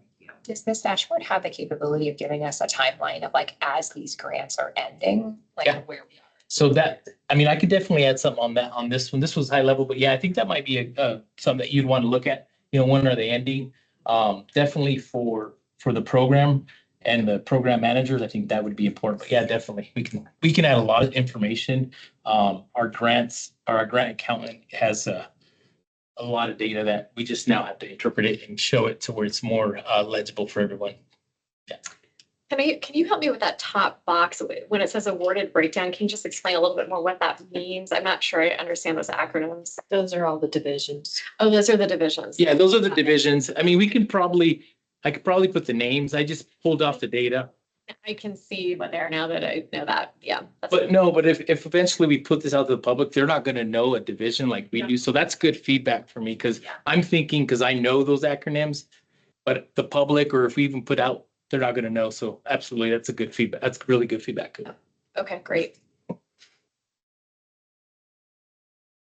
Does this dashboard have the capability of giving us a timeline of like, as these grants are ending, like Yeah. where we are? So that, I could definitely add something on this one. This was high level, but yeah, I think that might be something that you'd want to look at. When are they ending? Definitely for the program, and the program managers, I think that would be important. But yeah, definitely, we can add a lot of information. Our grant accountant has a lot of data that we just now have to interpret it and show it to where it's more legible for everyone. Can you help me with that top box when it says awarded breakdown? Can you just explain a little bit more what that means? I'm not sure I understand those acronyms. Those are all the divisions. Oh, those are the divisions. Yeah, those are the divisions. I mean, I could probably put the names. I just pulled off the data. I can see what they are now that I know that. Yeah. But if eventually we put this out to the public, they're not gonna know a division like we do. So that's good feedback for me, because I'm thinking, because I know those acronyms, but the public, or if we even put out, they're not gonna know. So absolutely, that's a good feedback. That's really good feedback. Okay, great.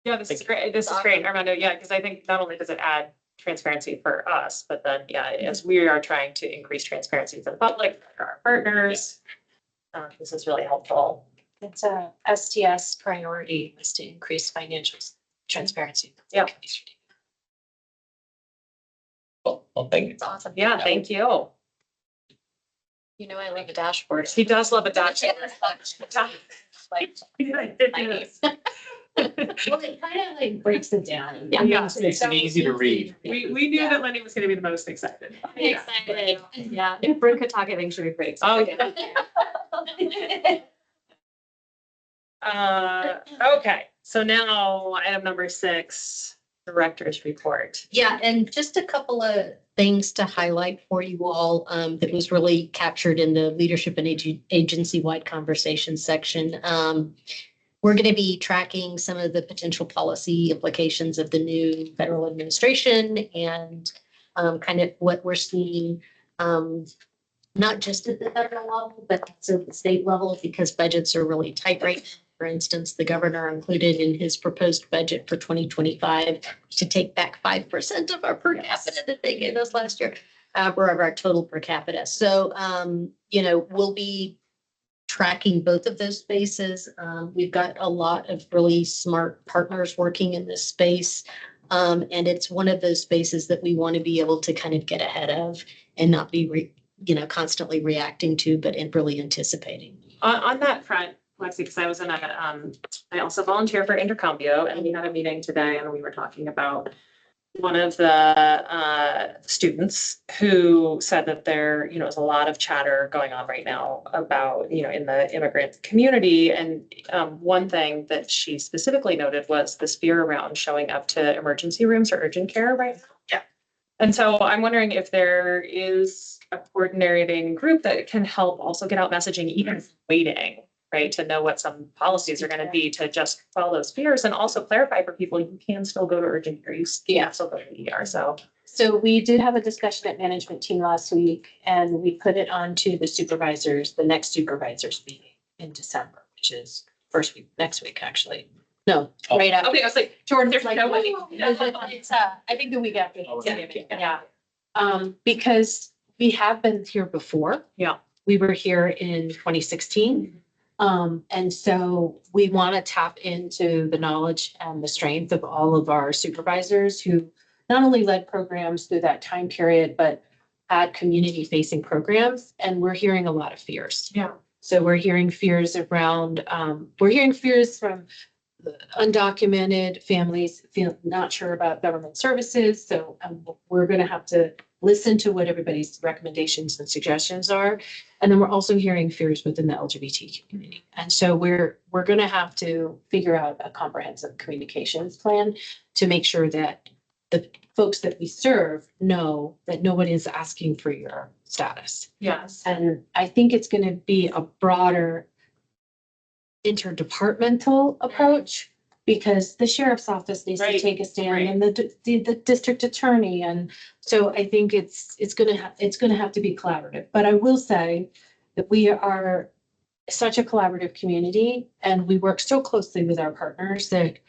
Yeah, this is great. This is great, Armando. Yeah, because I think not only does it add transparency for us, but then, yeah, as we are trying to increase transparency for the public, for our partners, this is really helpful. It's a STS priority is to increase financial transparency. Yeah. Well, thank you. It's awesome. Yeah, thank you. You know, I love the dashboard. He does love a dashboard. Like, Well, it kind of like breaks it down. Yeah. Makes it easy to read. We knew that Lenny was gonna be the most excited. excited. Yeah, if Brooke could talk, I think she'd be pretty excited. Okay, so now item number 6, director's report. Yeah, and just a couple of things to highlight for you all that was really captured in the leadership and agency-wide conversation section. We're going to be tracking some of the potential policy implications of the new federal administration and kind of what we're seeing, not just at the federal level, but also at the state level, because budgets are really tight right now. For instance, the governor included in his proposed budget for 2025 to take back 5% of our per capita that they gave us last year, or of our total per capita. So, we'll be tracking both of those spaces. We've got a lot of really smart partners working in this space. And it's one of those spaces that we want to be able to kind of get ahead of and not be, constantly reacting to, but really anticipating. On that front, Lexi, because I was I also volunteer for Intercambio, and we had a meeting today and we were talking about one of the students who said that there, is a lot of chatter going on right now about, in the immigrant community. And one thing that she specifically noted was this fear around showing up to emergency rooms or urgent care right now. Yeah. And so I'm wondering if there is a coordinating group that can help also get out messaging, even waiting, right, to know what some policies are going to be to just quell those fears and also clarify for people you can still go to urgent care. You can still go to the ER. So we did have a discussion at management team last week, and we put it on to the next supervisors meeting in December, which is first week, next week, actually. No, right after. Okay, I was like, Jordan's there's like, no way. it's, I think the week after. Thanksgiving. Yeah. Because we have been here before. Yeah. We were here in 2016. And so we want to tap into the knowledge and the strength of all of our supervisors who not only led programs through that time period, but had community facing programs. And we're hearing a lot of fears. Yeah. So we're hearing fears around, from undocumented families feel not sure about government services. So we're going to have to listen to what everybody's recommendations and suggestions are. And then we're also hearing fears within the LGBT community. And so we're going to have to figure out a comprehensive communications plan to make sure that the folks that we serve know that nobody is asking for your status. Yes. And I think it's going to be a broader interdepartmental approach, because the sheriff's office needs to take a stand and the district attorney. And so I think it's going to have to be collaborative. But I will say that we are such a collaborative community and we work so closely with our partners that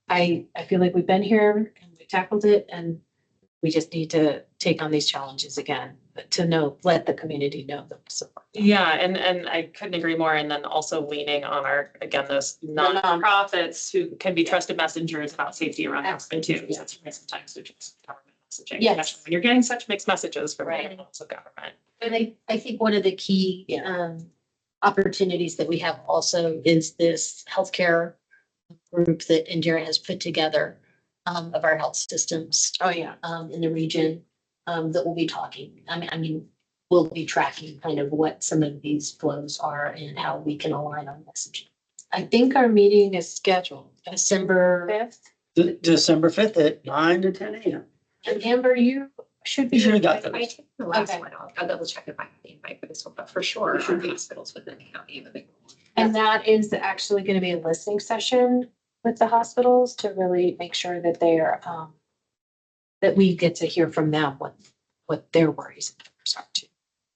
I feel like we've been here and we tackled it, and we just need to take on these challenges again, but to let the community know the support. Yeah, and I couldn't agree more. And then also leaning on those nonprofits who can be trusted messengers about safety around housing too. That's sometimes they're just government messaging. Yes. Especially when you're getting such mixed messages from Right. different levels of government. And I think one of the key opportunities that we have also is this healthcare group that Indira has put together of our health systems Oh, yeah. in the region that will be talking. I mean, we'll be tracking kind of what some of these flows are and how we can align on messaging. I think our meeting is scheduled December, 5th. December 5th at 9 to 10 a.m. And Amber, you should be. You should have got I those. took the last Okay. one. I'll double check if I have the invite for this one, but for sure, our hospitals within the county have a big one. And that is actually going to be a listening session with the hospitals to really make sure that they are, that we get to hear from them what their worries and fears are too.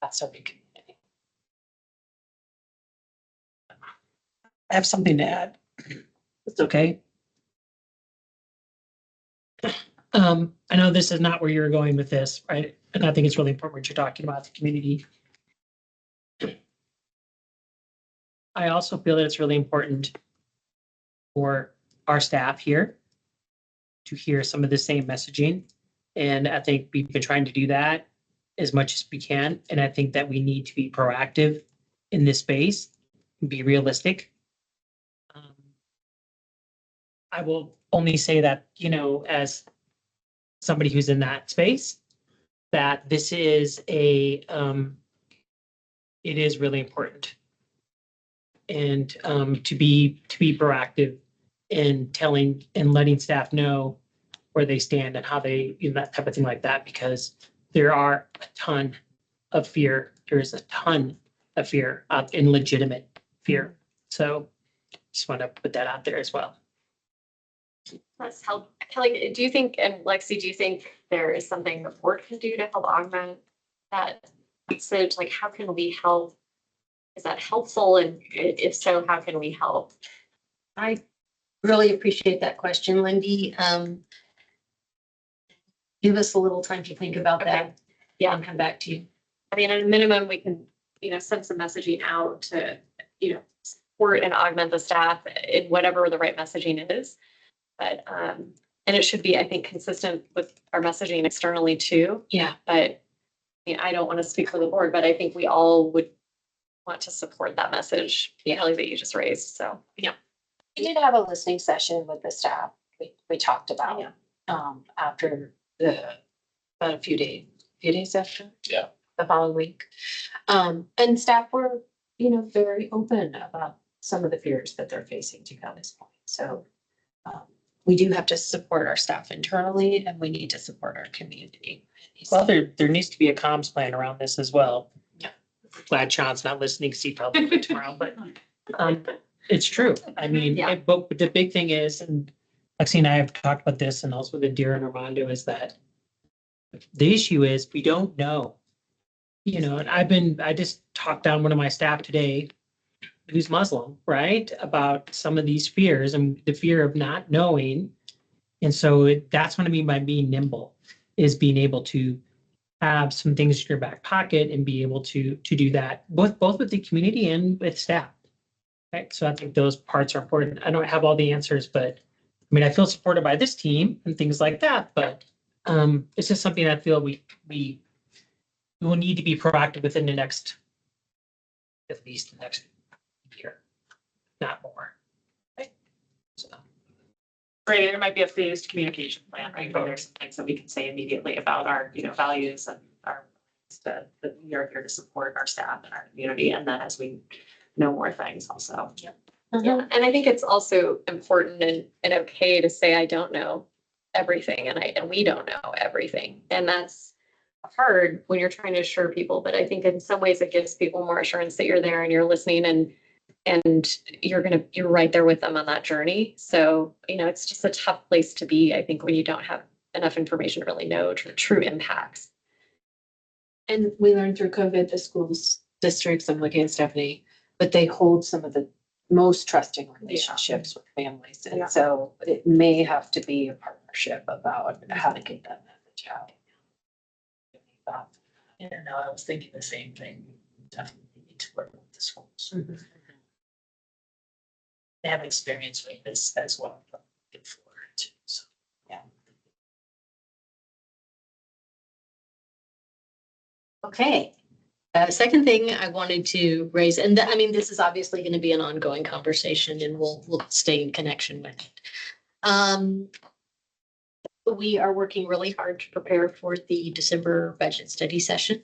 That's our big community. I have something to add. It's okay. I know this is not where you're going with this, right? And I think it's really important what you're talking about, the community. I also feel that it's really important for our staff here to hear some of the same messaging. And I think we've been trying to do that as much as we can. And I think that we need to be proactive in this space and be realistic. I will only say that, as somebody who's in that space, that this is it is really important. And to be proactive in telling and letting staff know where they stand and how they, that type of thing like that, because there are a ton of fear. There's a ton of fear and legitimate fear. So just want to put that out there as well. Let's help. Kelly, do you think, and Lexi, do you think there is something the board can do to help augment that message? Like, how can we help? Is that helpful? And if so, how can we help? I really appreciate that question, Lindy. Give us a little time to think about that. Yeah, and come back to you. I mean, at a minimum, we can, send some messaging out to, support and augment the staff in whatever the right messaging is. But, and it should be, I think, consistent with our messaging externally too. Yeah. But, I don't want to speak for the board, but I think we all would want to support that message, Kelly, that you just raised. So, yeah. We did have a listening session with the staff. We talked about, after about a few days after. Yeah. The following week. And staff were, very open about some of the fears that they're facing to this point. So we do have to support our staff internally and we need to support our community. Well, there needs to be a comms plan around this as well. Yeah. Glad Sean's not listening because he probably will tomorrow, but it's true. I mean, Yeah. but the big thing is, and Lexi and I have talked about this and also with Indira and Armando, is that the issue is we don't know. And I just talked down one of my staff today who's Muslim, right? About some of these fears and the fear of not knowing. And so that's what I mean by being nimble, is being able to have some things in your back pocket and be able to do that both with the community and with staff. Right. So I think those parts are important. I don't have all the answers, but I mean, I feel supported by this team and things like that, but it's just something I feel we will need to be proactive within at least the next year, not more. Right. So. Right, there might be a phased communication plan, right? Where there's some things that we can say immediately about our, values and our, that we are here to support our staff and our community. And then as we know more things also. Yeah. And I think it's also important and okay to say, I don't know everything and we don't know everything. And that's hard when you're trying to assure people. But I think in some ways it gives people more assurance that you're there and you're listening and you're right there with them on that journey. So, it's just a tough place to be, I think, when you don't have enough information to really know true impacts. And we learned through COVID, the schools, districts, I'm looking at Stephanie, but they hold some of the most trusting relationships with families. And so it may have to be a partnership about how to get that message out. Yeah, no, I was thinking the same thing. Definitely need to work with the schools. Mm-hmm. They have experience with this as well. Before too, so. Okay. Second thing I wanted to raise, and I mean, this is obviously going to be an ongoing conversation and we'll stay in connection with it. We are working really hard to prepare for the December budget study session.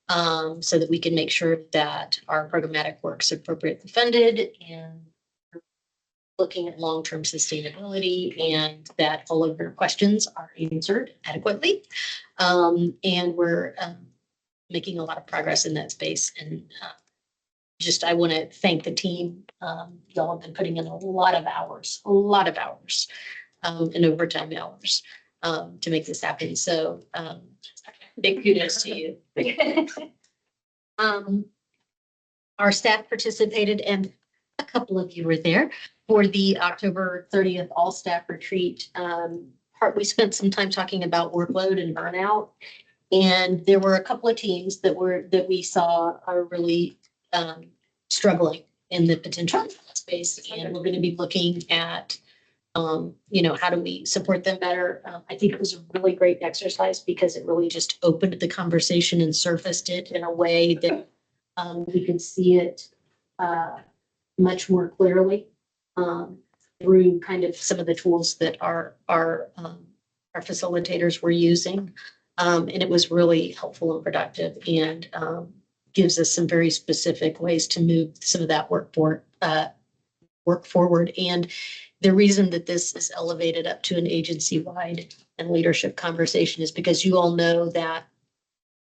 So that we can make sure that our programmatic work's appropriately funded and looking at long-term sustainability and that all of your questions are answered adequately. And we're making a lot of progress in that space. And I want to thank the team. Y'all have been putting in a lot of hours, and overtime hours to make this happen. So big kudos to you. Our staff participated, and a couple of you were there for the October 30th all staff retreat. We spent some time talking about workload and burnout, and there were a couple of teams that we saw are really struggling in the potential space, and we're going to be looking at how do we support them better? I think it was a really great exercise because it really just opened the conversation and surfaced it in a way that we could see it much more clearly through kind of some of the tools that our facilitators were using. And it was really helpful and productive and gives us some very specific ways to move some of that work forward. And the reason that this is elevated up to an agency-wide and leadership conversation is because you all know that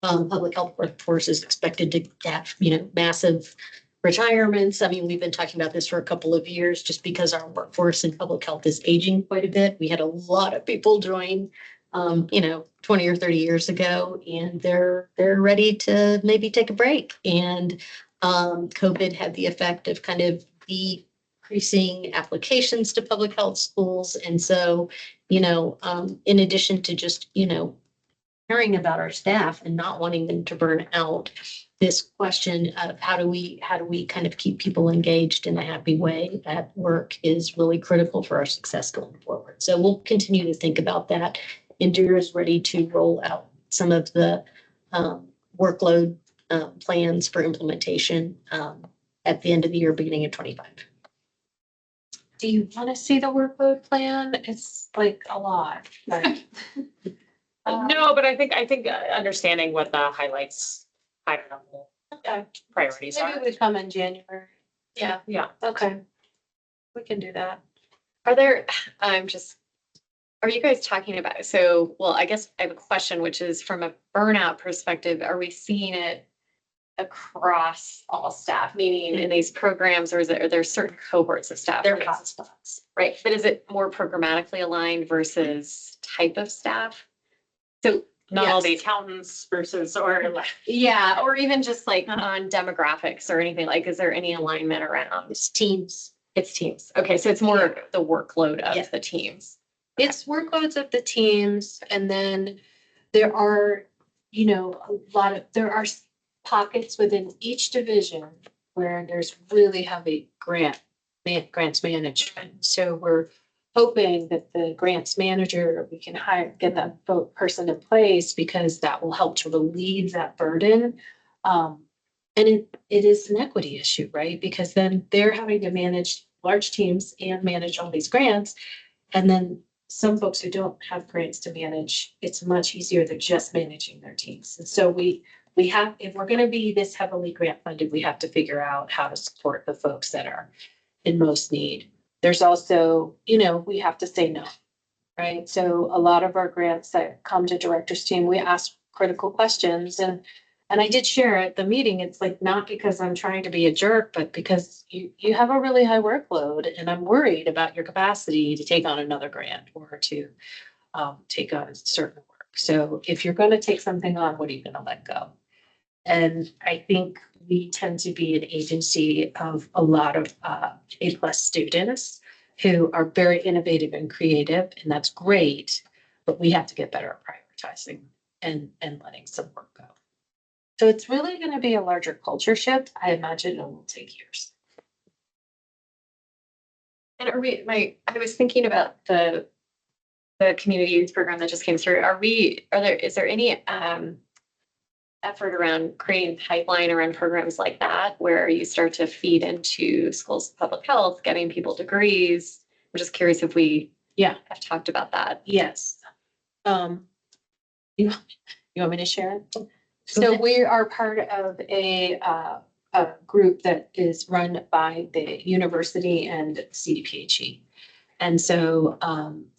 public health workforce is expected to have, massive retirements. I mean, we've been talking about this for a couple of years just because our workforce in public health is aging quite a bit. We had a lot of people join, 20 or 30 years ago, and they're ready to maybe take a break. And COVID had the effect of kind of decreasing applications to public health schools. And so, in addition to just, caring about our staff and not wanting them to burn out, this question of how do we kind of keep people engaged in a happy way at work is really critical for our success going forward. So we'll continue to think about that. Indira is ready to roll out some of the workload plans for implementation at the end of the year, beginning of 25. Do you want to see the workload plan? It's like a lot, but. No, but I think understanding what the highlights, I don't know, Okay. priorities Maybe are. we come in January. Yeah, Yeah. okay. We can do that. Are you guys talking about, I guess I have a question, which is from a burnout perspective, are we seeing it across all staff, meaning in these programs, or are there certain cohorts of staff? They're hotspots. Right, but is it more programmatically aligned versus type of staff? So Not all the accountants versus, or like. yeah, or even just like on demographics or anything, like, is there any alignment around? It's teams. It's teams. Okay, so it's more the workload of the teams. It's workloads of the teams, and then there are, there are pockets within each division where there's really heavy grants management. So we're hoping that the grants manager, we can get that person in place because that will help to relieve that burden. And it is an equity issue, right? Because then they're having to manage large teams and manage all these grants. And then some folks who don't have grants to manage, it's much easier than just managing their teams. And so we have, if we're going to be this heavily grant funded, we have to figure out how to support the folks that are in most need. There's also, we have to say no, right? So a lot of our grants that come to director's team, we ask critical questions, and I did share at the meeting, it's like, not because I'm trying to be a jerk, but because you have a really high workload and I'm worried about your capacity to take on another grant or to take on certain work. So if you're going to take something on, what are you going to let go? And I think we tend to be an agency of a lot of A+ students who are very innovative and creative, and that's great, but we have to get better at prioritizing and letting some work go. So it's really going to be a larger culture shift. I imagine it will take years. And I was thinking about the community youth program that just came through. Is there any effort around creating pipeline around programs like that, where you start to feed into schools of public health, getting people degrees. I'm just curious if we Yeah. have talked about that. Yes. You want me to share it? So ahead. we are part of a group that is run by the university and CDPHE. And so,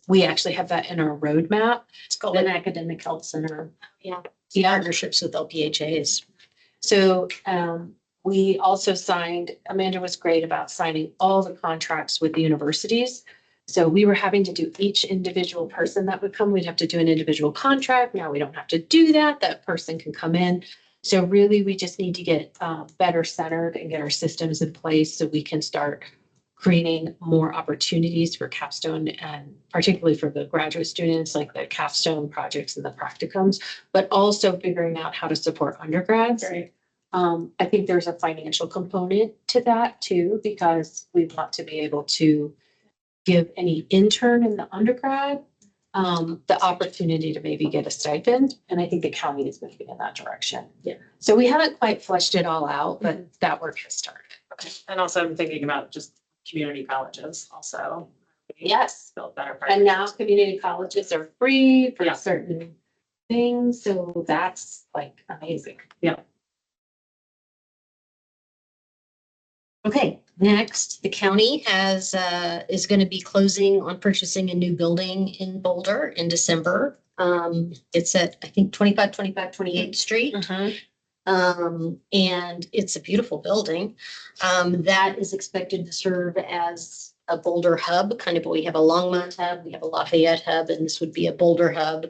we actually have that in our roadmap. It's called an academic health center. Yeah. Partnerships with LPHAs. So, we also signed, Amanda was great about signing all the contracts with the universities. So we were having to do each individual person that would come, we'd have to do an individual contract. Now we don't have to do that. That person can come in. So really, we just need to get better centered and get our systems in place so we can start creating more opportunities for capstone and particularly for the graduate students, like the capstone projects and the practicums, but also figuring out how to support undergrads. Great. I think there's a financial component to that too, because we want to be able to give any intern in the undergrad the opportunity to maybe get a stipend. And I think the county is moving in that direction. Yeah. So we haven't quite fleshed it all out, but that work has started. Okay. And also I'm thinking about just community colleges also. Yes. Build better. And now partnerships. community colleges are free for Yeah. certain things. So that's like amazing. Yeah. Okay, next, the county has, is going to be closing on purchasing a new building in Boulder in December. It's at, I think, 2525 28th Street. And it's a beautiful building. That is expected to serve as a Boulder hub, kind of, we have a Longmont hub, we have a Lafayette hub, and this would be a Boulder hub.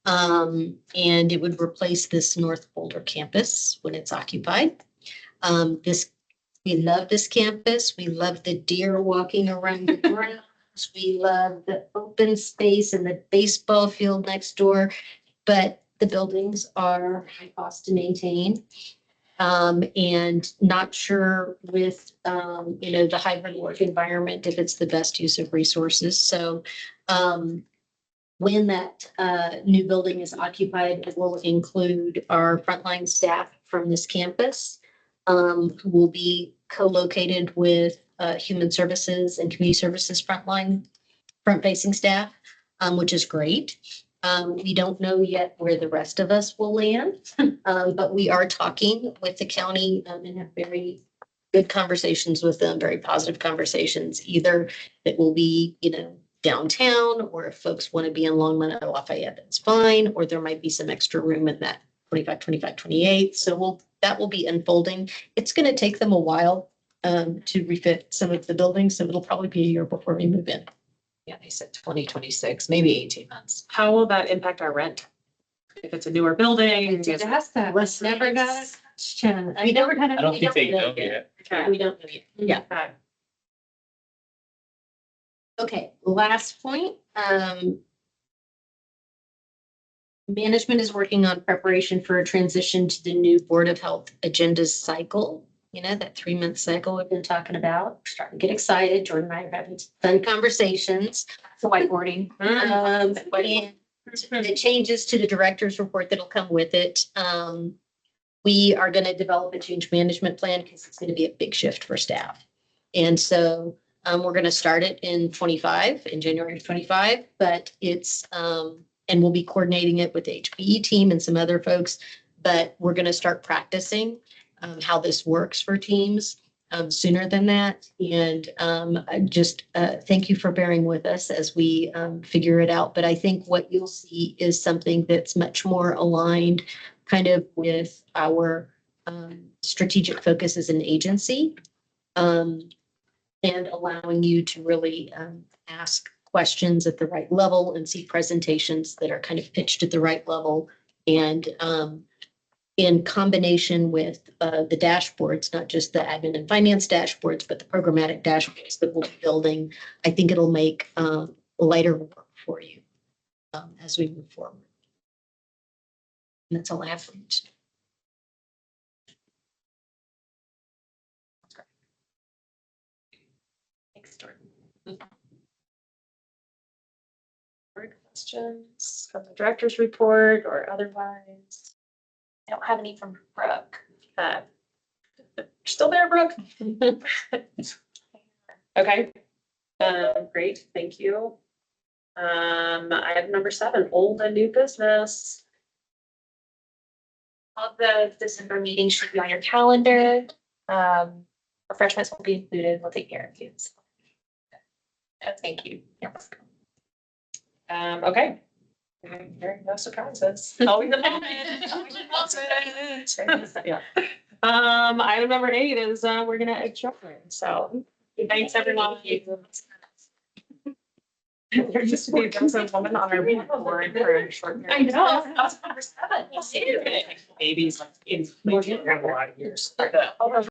And it would replace this North Boulder campus when it's occupied. We love this campus. We love the deer walking around the grounds. We love the open space and the baseball field next door. But the buildings are high cost to maintain. And not sure with, the hybrid work environment, if it's the best use of resources. So when that new building is occupied, it will include our frontline staff from this campus. Who will be co-located with human services and community services front-facing staff, which is great. We don't know yet where the rest of us will land, but we are talking with the county and have very good conversations with them, very positive conversations. Either it will be, downtown, or if folks want to be in Longmont or Lafayette, that's fine. Or there might be some extra room in that 2525 28. So that will be unfolding. It's going to take them a while to refit some of the buildings. So it'll probably be a year before we move in. Yeah, they said 2026, maybe 18 months. How will that impact our rent? If it's a newer building? That's that. Let's Never got a question. I never had a. I don't think they know yet. Okay. We don't know yet. Yeah. Okay. Okay, last point. Management is working on preparation for a transition to the new Board of Health agendas cycle. That 3-month cycle we've been talking about. We're starting to get excited. Jordan and I are having fun conversations. It's whiteboarding. And the changes to the director's report that'll come with it. We are going to develop a change management plan because it's going to be a big shift for staff. And so we're going to start it in January of 25, but it's, and we'll be coordinating it with the HPE team and some other folks, but we're going to start practicing how this works for teams sooner than that. And just thank you for bearing with us as we figure it out. But I think what you'll see is something that's much more aligned kind of with our strategic focus as an agency, and allowing you to really ask questions at the right level and see presentations that are kind of pitched at the right level. And in combination with the dashboards, not just the admin and finance dashboards, but the programmatic dashboards that we'll be building, I think it'll make lighter work for you as we move forward. And that's all I have for you today. Thanks, Jordan. Questions from the director's report or otherwise? I don't have any from Brooke. Still there, Brooke? Okay. Great, thank you. Item number 7, old and new business. All the December meetings should be on your calendar. Refreshments will be included with the guarantees. Thank you. Okay. There are no surprises. Always a moment. Always a moment. Yeah. Item number 8 is, we're gonna adjourn, so thanks, everyone. There used to be a woman on our board for a short period. I know. That was number 7. Babies like in a lot of years.